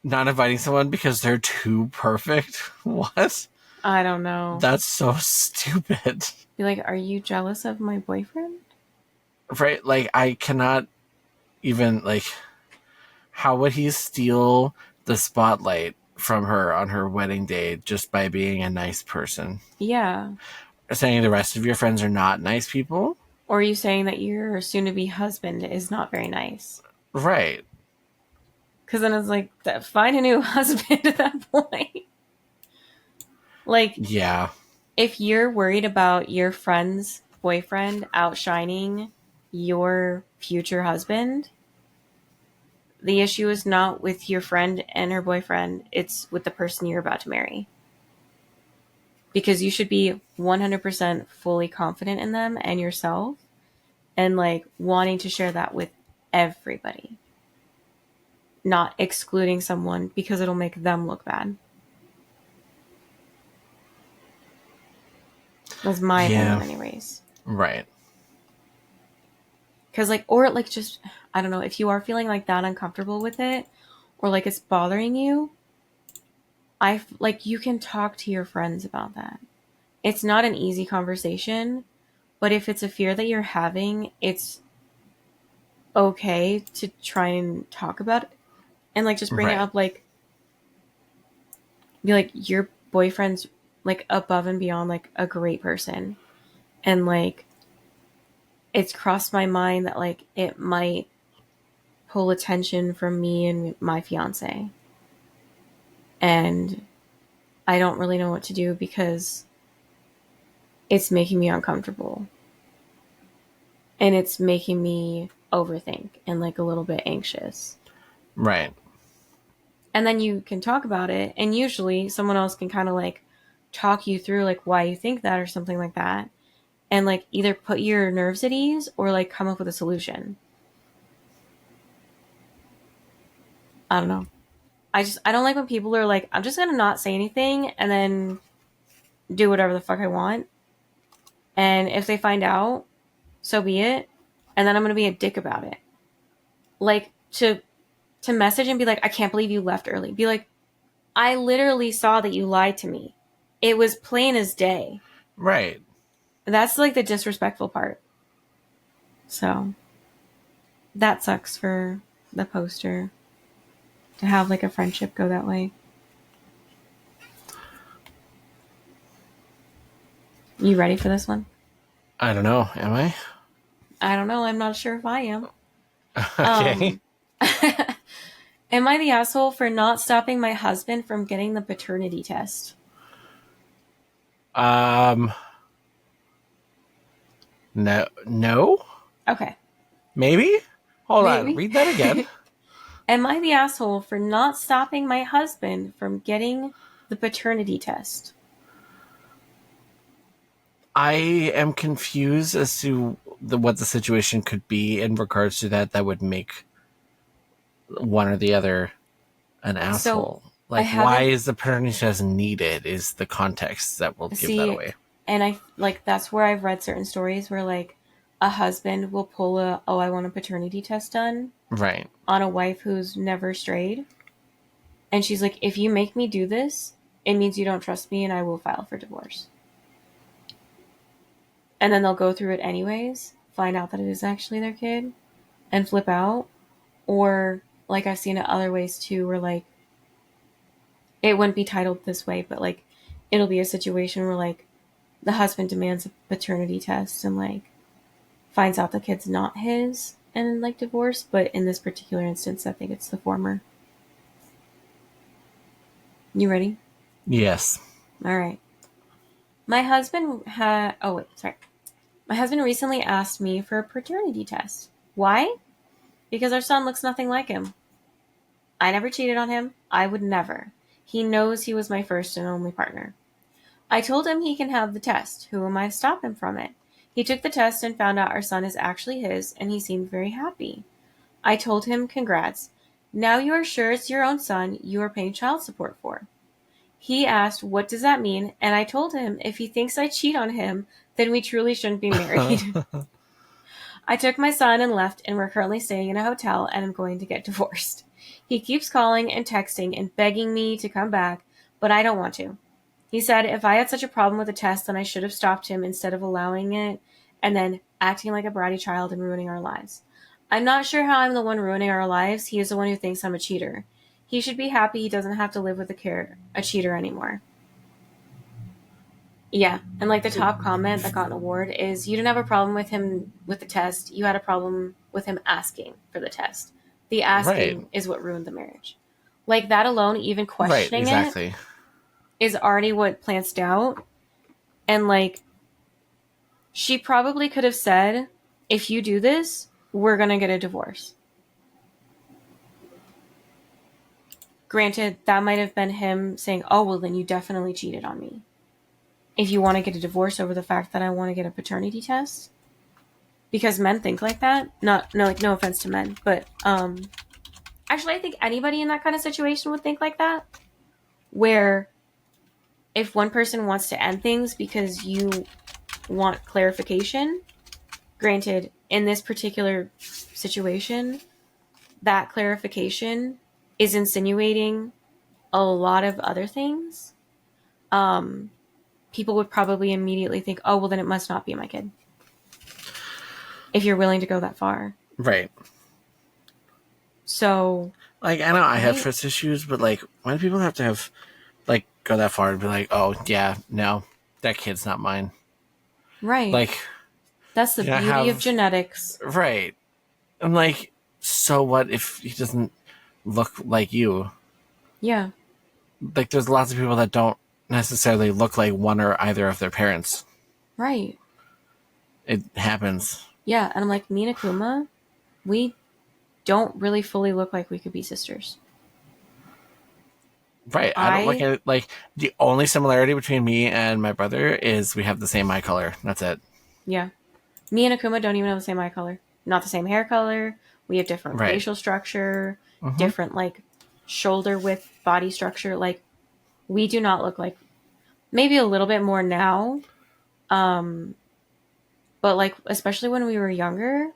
not inviting someone because they're too perfect? What? I don't know. That's so stupid. Be like, are you jealous of my boyfriend? Right? Like, I cannot even, like, how would he steal the spotlight from her on her wedding day just by being a nice person? Yeah. Saying the rest of your friends are not nice people? Or are you saying that your soon-to-be husband is not very nice? Right. Because then it's like, find a new husband at that point. Like, yeah. If you're worried about your friend's boyfriend outshining your future husband, the issue is not with your friend and her boyfriend. It's with the person you're about to marry. Because you should be 100% fully confident in them and yourself and, like, wanting to share that with everybody. Not excluding someone because it'll make them look bad. That's my opinion anyways. Right. Because, like, or, like, just, I don't know, if you are feeling, like, that uncomfortable with it, or, like, it's bothering you, you can talk to your friends about that. It's not an easy conversation, but if it's a fear that you're having, it's okay to try and talk about it. And, like, just bring it up, like, be like, your boyfriend's, like, above and beyond, like, a great person. And, like, it's crossed my mind that, like, it might pull attention from me and my fiance. And I don't really know what to do because it's making me uncomfortable. and it's making me overthink and like a little bit anxious. Right. And then you can talk about it, and usually someone else can kind of like talk you through like why you think that or something like that, and like either put your nerves at ease or like come up with a solution. I don't know. I don't like when people are like, I'm just gonna not say anything and then do whatever the fuck I want. And if they find out, so be it. And then I'm gonna be a dick about it. Like to message and be like, I can't believe you left early. Be like, I literally saw that you lied to me. It was plain as day. Right. That's like the disrespectful part. So that sucks for the poster to have like a friendship go that way. You ready for this one? I don't know. Am I? I don't know. I'm not sure if I am. Okay. Am I the asshole for not stopping my husband from getting the paternity test? No. No? Okay. Maybe? Hold on. Maybe. Read that again. Am I the asshole for not stopping my husband from getting the paternity test? I am confused as to what the situation could be in regards to that would make one or the other an asshole. Like, why is the paternity test needed is the context that will give that away. And I like that's where I've read certain stories where like a husband will pull I want a paternity test done. Right. On a wife who's never strayed. And she's like, if you make me do this, it means you don't trust me and I will file for divorce. And then they'll go through it anyways, find out that it is actually their kid, and flip out. Or, like I've seen it other ways too, where like, it wouldn't be titled this way, but like, it'll be a situation where like, the husband demands a paternity test and like, finds out the kid's not his and like divorce. But in this particular instance, I think it's the former. You ready? Yes. All right. My husband My husband recently asked me for a paternity test. Why? Because our son looks nothing like him. I never cheated on him. I would never. He knows he was my first and only partner. I told him he can have the test. Who am I to stop him from it? He took the test and found out our son is actually his, and he seemed very happy. I told him, congrats. Now you are sure it's your own son you are paying child support for. He asked, what does that mean? And I told him, if he thinks I cheat on him, then we truly shouldn't be married. I took my son and left, and we're currently staying in a hotel, and I'm going to get divorced. He keeps calling and texting and begging me to come back, but I don't want to. He said if I had such a problem with the test, then I should have stopped him instead of allowing it and then acting like a bratty child and ruining our lives. I'm not sure how I'm the one ruining our lives. He is the one who thinks I'm a cheater. He should be happy he doesn't have to live with a cheater anymore. Yeah, and like the top comment that got an award is you didn't have a problem with him with the test. You had a problem with him asking for the test. The asking is what ruined the marriage. Like that alone, even questioning it is already what plants doubt. And like she probably could have said, if you do this, we're going to get a divorce. Granted, that might have been him saying, oh, well, then you definitely cheated on me. If you want to get a divorce over the fact that I want to get a paternity test. Because men think like that. No offense to men. But actually, I think anybody in that kind of situation would think like that. Where if one person wants to end things because you want clarification, granted, in this particular situation, that clarification is insinuating a lot of other things. People would probably immediately think, oh, well, then it must not be my kid. If you're willing to go that far. Right. So. Like, I know I have trust issues, but like, why do people have to have, like, go that far and be like, oh, yeah, no, that kid's not mine. Right. Like. That's the beauty of genetics. Right. I'm like, so what if he doesn't look like you? Yeah. Like, there's lots of people that don't necessarily look like one or either of their parents. Right. It happens. Yeah, and I'm like, me and Akuma, we don't really fully look like we could be sisters. Right. I don't look I at it like the only similarity between me and my brother is we have the same eye color. That's it. Yeah. Me and Akuma don't even have the same eye color. Not the same hair color. We have different Right. facial structure, Mm-hmm. different like shoulder width, body structure. Like we do not look like, maybe a little bit more now. Um but like especially when we were younger,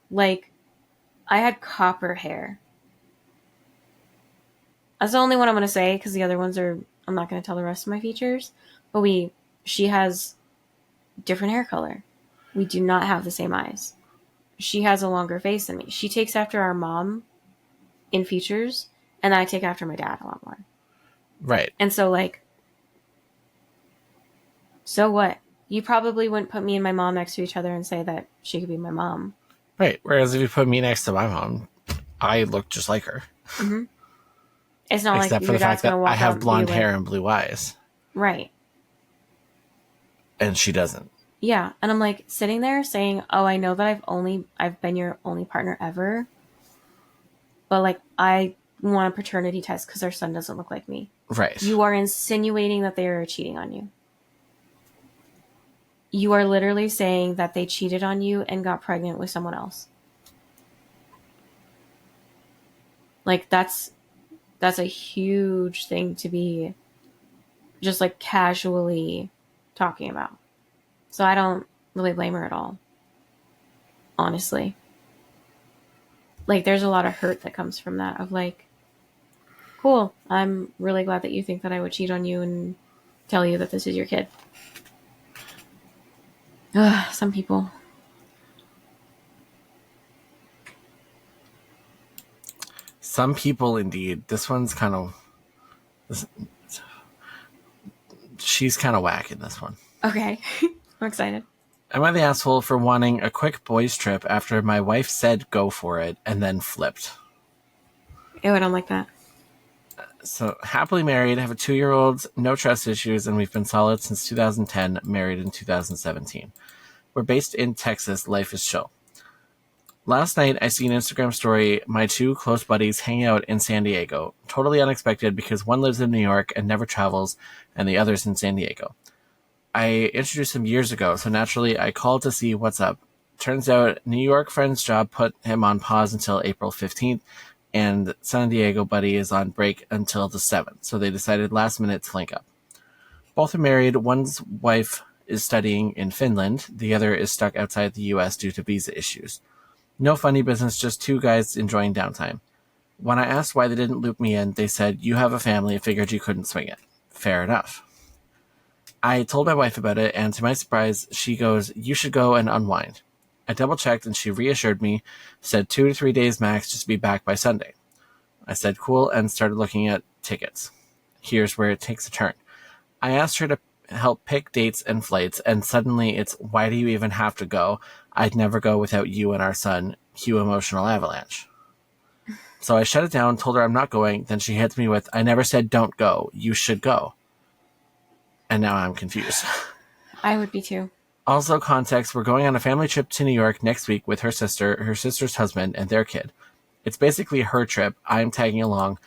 like I had copper hair. That's the only one I'm going to say because the other ones are, I'm not going to tell the rest of my features. But she has different hair color. We do not have the same eyes. She has a longer face than me. She takes after our mom in features, and I take after my dad a lot more. Right. And so, like, so what? You probably wouldn't put me and my mom next to each other and say that she could be my mom. Right. Whereas if you put me next to my mom, I look just like her. Mm-hmm. It's not like Except for your the dad's fact going that to I walk out have and be blonde like, hair and blue eyes. right. And she doesn't. Yeah. And I'm like sitting there saying, oh, I know that I've been your only partner ever. But like, I want a paternity test because our son doesn't look like me. Right. You are insinuating that they are cheating on you. You are literally saying that they cheated on you and got pregnant with someone else. Like that's a huge thing to be just like casually talking about. So I don't really blame her at all. Honestly. Like there's a lot of hurt that comes from that of like, cool, I'm really glad that you think that I would cheat on you and tell you that this is your kid. Ugh, some people. Some people, indeed. This one's kind of... She's kind of whack in this one. Okay. I'm excited. Am I the asshole for wanting a quick boys trip after my wife said go for it and then flipped? Ew, I don't like that. So, happily married, have a 2-year-old, no trust issues, and we've been solid since 2010, married in 2017. We're based in Texas, life is chill. Last night, I see an Instagram story, my 2 close buddies hang out in San Diego. Totally unexpected because one lives in New York and never travels, and the other's in San Diego. I introduced him years ago, so naturally I called to see what's up. Turns out, New York friend's job put him on pause until April 15th, and San Diego buddy is on break until the 7th, so they decided last minute to link up. Both are married. One's wife is studying in Finland. The other is stuck outside the US due to visa issues. No funny business, just 2 guys enjoying downtime. When I asked why they didn't loop me in, they said, you have a family, figured you couldn't swing it. Fair enough. I told my wife about it, and to my surprise, she goes, you should go and unwind. I double-checked, and she reassured me, said 2 to 3 days max, just be back by Sunday. I said cool, and started looking at tickets. Here's where it takes a turn. I asked her to help pick dates and flights, and suddenly it's, why do you even have to go? I'd never go without you and our son. Cue emotional avalanche. So I shut it down, told her I'm not going, then she hits me with, I never said don't go, you should go. And now I'm confused. I would be too. Also, context, we're going on a family trip to New York next week with her sister, her sister's husband, and their kid. It's basically her trip. I'm tagging along.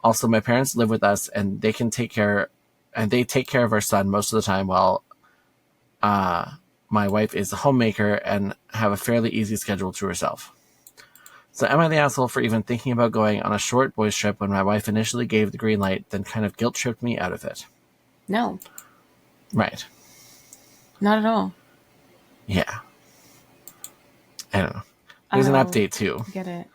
Also, my parents live with us, and they take care of our son most of the time while my wife is a homemaker and have a fairly easy schedule to herself. So am I the asshole for even thinking about going on a short boys trip when my wife initially gave the green light, then kind of guilt-tripped me out of it? No. Right. Not at all. Yeah. I don't know. There's an update, too. Get it.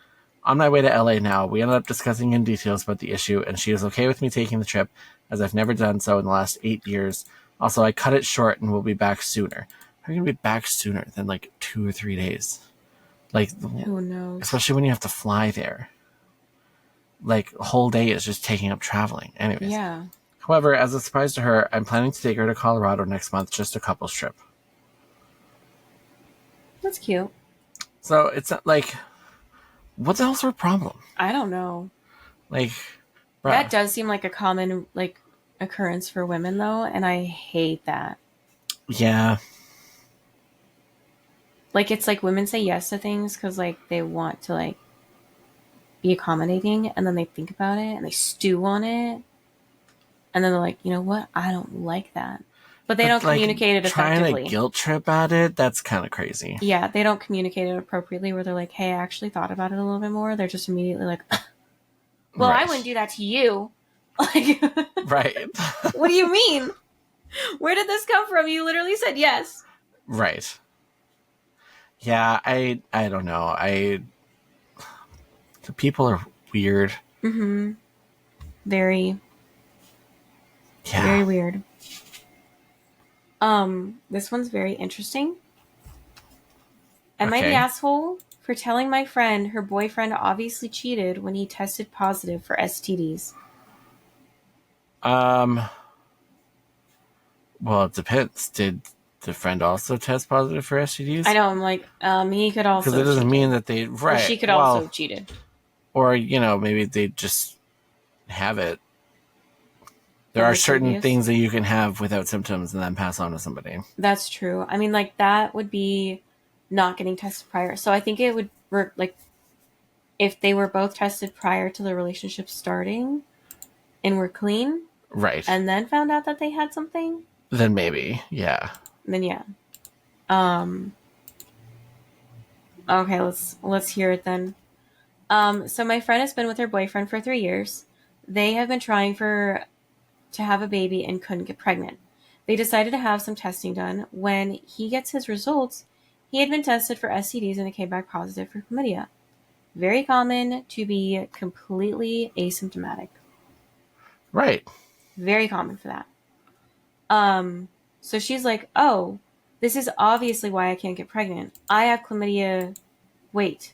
On my way to LA now, we ended up discussing in details about the issue, and she is okay with me taking the trip, as I've never done so in the last 8 years. Also, I cut it short and will be back sooner. How are you going to be back sooner than, 2 or 3 days? Who knows? Especially when you have to fly there. A whole day is just taking up traveling. Anyways. Yeah. However, as a surprise to her, I'm planning to take her to Colorado next month, just a couple's trip. That's cute. So, it's not what the hell's her problem? I don't know. Bruh. That does seem like a common, occurrence for women, though, and I hate that. Yeah. Like, it's like women say yes to things because, like, they want to, like, be accommodating, and then they think about it and they stew on it, and then they're like, you know what? I don't like that. But they But don't like communicate it trying to effectively. guilt trip at it, that's kind of crazy. Yeah, they don't communicate it appropriately where they're like, hey, I actually thought about it a little bit more. They're just immediately like, well, I wouldn't Right. do that to you. Like, Right. what do you mean? Where did this come from? You literally said yes. Right. Yeah, I don't know. The people are weird. Mm-hmm. Very, Yeah. very weird. This one's very interesting. Am I the Okay. asshole for telling my friend her boyfriend obviously cheated when he tested positive for STDs? Um well, it depends. Did the friend also test positive for I STDs? know, I'm like, he could Because also it have doesn't mean cheated. that they Or right. she could also Well, have cheated. or maybe they just have it. There From are the certain previous. things that you can have without symptoms and then pass on to somebody. That's true. I mean, like, that would be not getting tested prior. So I think it would work, like, if they were both tested prior to the relationship starting and were clean Right. and then found out that they had something, Then maybe. Yeah. then yeah. Um, okay, let's hear it then. So my friend has been with her boyfriend for 3 years. They have been trying to have a baby and couldn't get pregnant. They decided to have some testing done. When he gets his results, he had been tested for STDs and it came back positive for chlamydia. Very common to be completely asymptomatic. Right. Very common for that. Um, so she's like, "Oh, this is obviously why I can't get pregnant. I have chlamydia. Wait,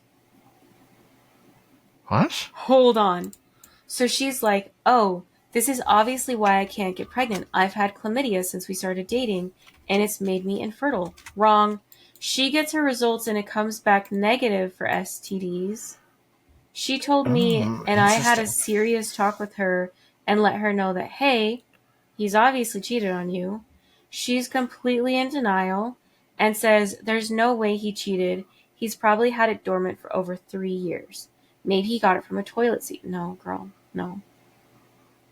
What? hold on." So she's like, "Oh, this is obviously why I can't get pregnant. I've had chlamydia since we started dating, and it's made me infertile." Wrong. She gets her results and it comes back negative for STDs. She told me, and I had a Interesting. serious talk with her and let her know that, hey, he's obviously cheated on you. She's completely in denial and says there's no way he cheated. He's probably had it dormant for over 3 years. Maybe he got it from a toilet seat. No, girl, no.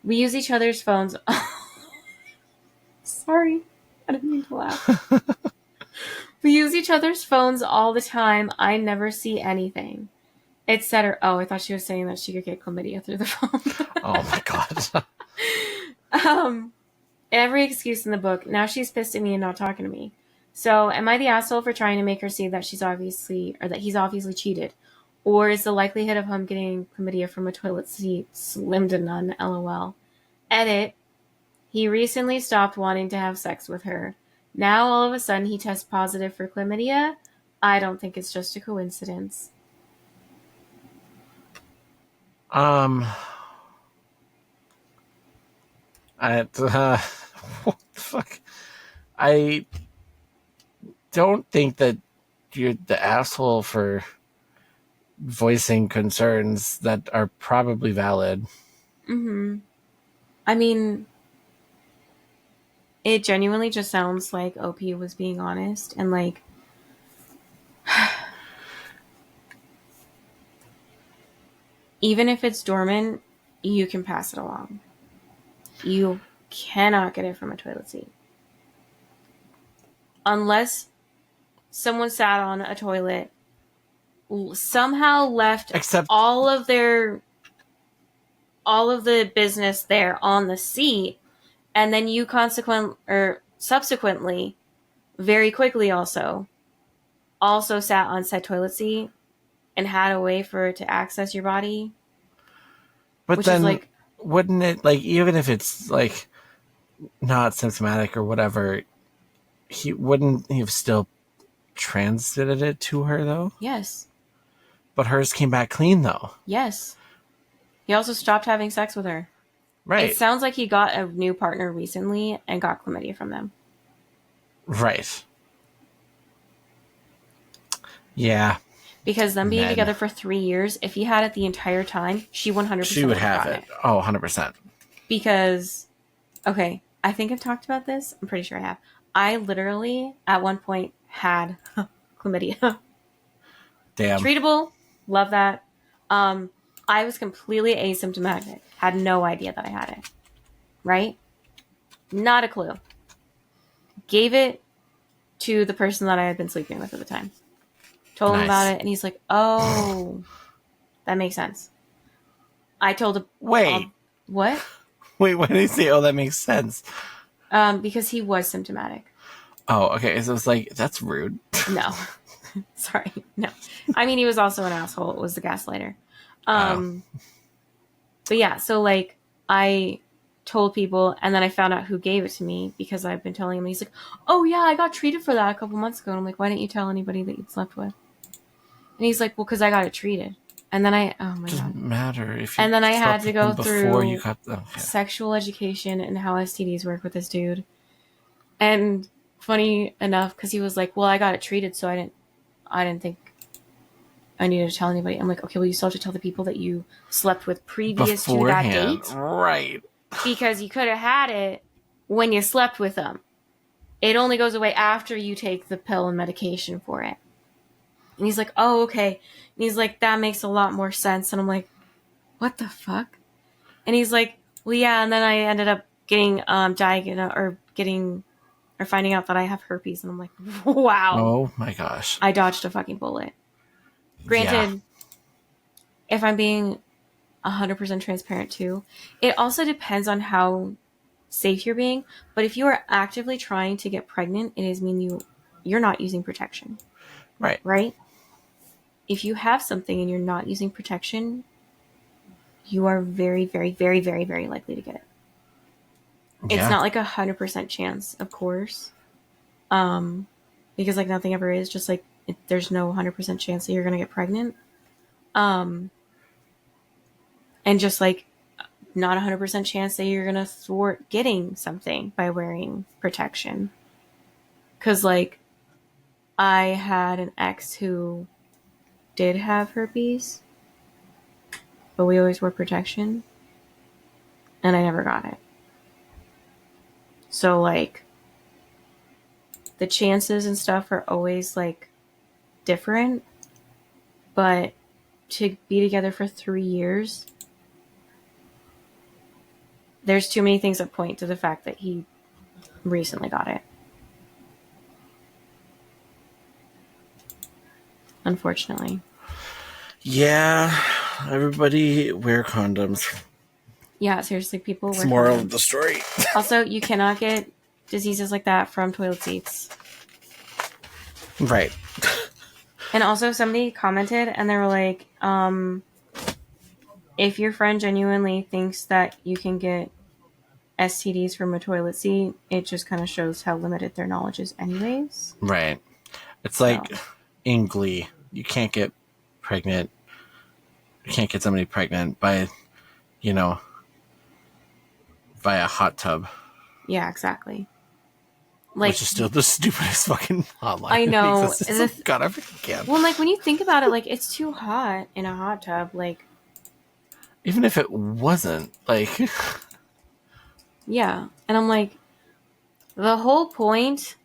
We use each other's phones. Sorry, I didn't mean to laugh. We use each other's phones all the time. I never see anything. Etc. Oh, I thought she was saying that she could get chlamydia through the phone. Oh my god. um, every excuse in the book. Now she's pissed at me and not talking to me. So, am I the asshole for trying to make her see that he's obviously cheated? Or is the likelihood of him getting chlamydia from a toilet seat slim to none? LOL. Edit. He recently stopped wanting to have sex with her. Now all of a sudden he tests positive for chlamydia? I don't think it's just a coincidence. um what the fuck? I don't think that you're the asshole for voicing concerns that are probably valid. Mm-hmm. I mean, it genuinely just sounds like OP was being honest and like even if it's dormant, you can pass it along. You cannot get it from a toilet seat. Unless someone sat on a toilet, somehow left Except all of the business there on the seat, and then you subsequently, very quickly also sat on said toilet seat and had a way for it to access your body, but which is then like, wouldn't it, like, even if it's like not symptomatic or whatever, he wouldn't he have still transmitted it to her though? yes, But hers came back clean though. yes. He also stopped having sex with her. It Right. sounds like he got a new partner recently and got chlamydia from them. Right. Yeah. Because them being Men. together for 3 years, if he had it the entire time, she 100% She would would have have gotten it. it. Oh, 100%. Because, okay, I think I've talked about this. I'm pretty sure I have. I literally, at one point, had chlamydia. Damn. Treatable. Love that. I was completely asymptomatic. Had no idea that I had it. Right? Not a clue. Gave it to the person that I had been sleeping with at the time. Told him about it, and he's like, oh, that makes sense. I told him... Wait. What? Wait, why did he say, oh, that makes sense? Because he was symptomatic. Oh, okay. So it's like, that's rude. No. Sorry. No. I mean, he was also an asshole. It was the gaslighter. But yeah, so like, I told people, and then I found out who gave it to me because I've been telling him. He's like, oh yeah, I got treated for that a couple months ago. And I'm like, why didn't you tell anybody that you'd slept with? And he's like, well, because I got it treated. And then oh my doesn't God. matter if you and then I had to go through you got them. Yeah. Sexual education and how STDs work with this dude. And funny enough, because he was like, well, I got it treated, so I didn't think I needed to tell anybody. I'm like, okay, well, you still have to tell the people that you slept with previous to that date. Right. Because you could have had it when you slept with them. It only goes away after you take the pill and medication for it. And he's like, oh, okay. And he's like, that makes a lot more sense. And I'm like, what the fuck? And he's like, well, yeah. And then I ended up getting diagnosed or finding out that I have herpes. And I'm like, wow. Oh my gosh. I dodged a fucking bullet. Granted, if I'm being 100% transparent too, it also depends on how safe you're being. But if you are actively trying to get pregnant, it is mean you're not using protection. Right. Right? If you have something and you're not using protection, you are very, very, very, very, very likely to get it. Yeah. It's not like 100% chance, of course. Because like nothing ever is, just like there's no 100% chance that you're going to get pregnant. And just like not 100% chance that you're going to thwart getting something by wearing protection. Because like I had an ex who did have herpes, but we always wore protection, and I never got it. So like the chances and stuff are always like different, but to be together for 3 years, there's too many things that point to the fact that he recently got it. Unfortunately. Yeah, everybody wear condoms. Yeah, seriously, people wear condoms. Moral of the story. Also, you cannot get diseases like that from toilet seats. Right. And also, somebody commented and they were like, if your friend genuinely thinks that you can get STDs from a toilet seat, it just kind of shows how limited their knowledge is anyways. Right. It's like in Glee. You can't get pregnant. You can't get somebody pregnant by a hot tub. Yeah, exactly. Like, which is still the stupidest fucking hotline. I know. God, I forget. Well, like when you think about it, like it's too hot in a hot tub. Like, even if it wasn't, like, yeah. And I'm like, the whole point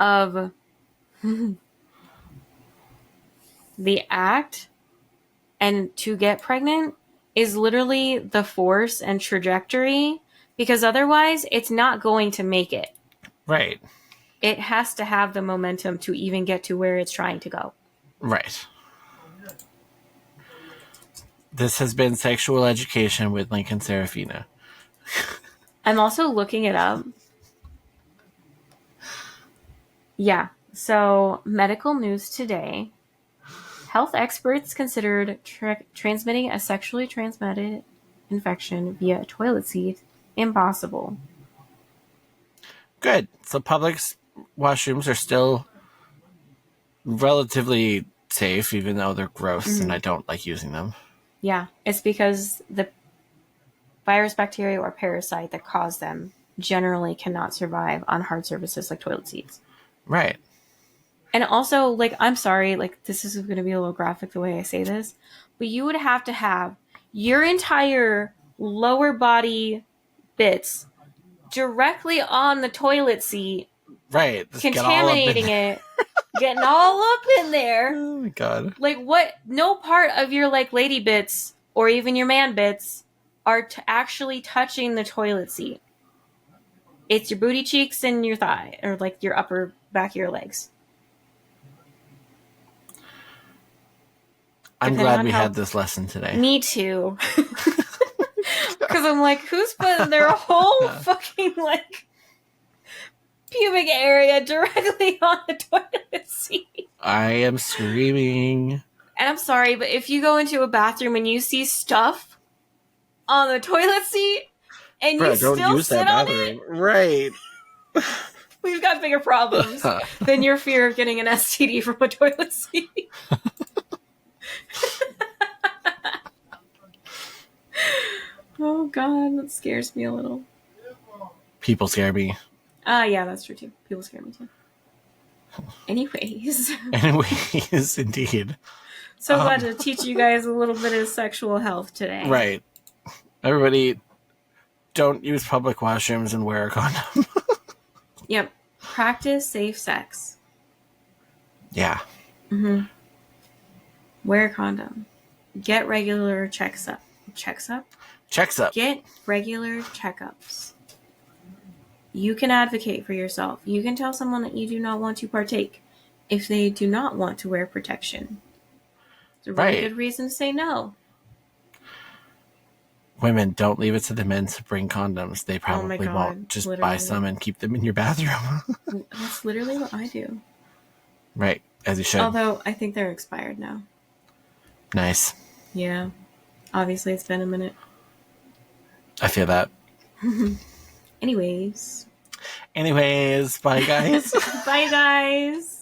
of the act and to get pregnant is literally the force and trajectory, because otherwise it's not going to make it. Right. It has to have the momentum to even get to where it's trying to go. Right. This has been Sexual Education with Lincoln Serafina. I'm also looking it up. Yeah. So, medical news today. Health experts considered transmitting a sexually transmitted infection via a toilet seat impossible. Good. So public washrooms are still relatively safe, even though they're gross and I don't like using them. Yeah. It's because the virus, bacteria, or parasite that caused them generally cannot survive on hard surfaces like toilet seats. Right. And also, like, I'm sorry, like, this is going to be a little graphic the way I say this, but you would have to have your entire lower body bits directly on the toilet seat Right. Just contaminating it, getting all up in there. Oh my god. Like, what? No part of your, like, lady bits or even your man bits are actually touching the toilet seat. It's your booty cheeks and your thigh, or, like, your upper back of your legs. I'm glad we had this lesson today. Me too. Because I'm like, who's putting their whole fucking, like, pubic area directly on the toilet seat? I am screaming. And I'm sorry, but if you go into a bathroom and you see stuff on the toilet seat and you still sit on it, right? We've got bigger problems than your fear of getting an STD from a toilet seat. Oh god, that scares me a little. People scare me. Yeah, that's true too. People scare me too. Anyways, indeed. So glad to teach you guys a little bit of sexual health today. Right. Everybody, don't use public washrooms and wear a condom. Yep. Practice safe sex. Yeah. Mm-hmm. Wear a condom. Get regular checks up. Checks up? Checks up. Get regular checkups. You can advocate for yourself. You can tell someone that you do not want to partake if they do not want to wear protection. It's a really good reason to say no. Women, don't leave it to the men to bring condoms. They probably won't. Just buy some and keep them in your bathroom. That's literally what I do. Right, as you should. Although, I think they're expired now. Nice. Yeah. Obviously, it's been a minute. I feel that. Anyways, bye guys. Bye guys.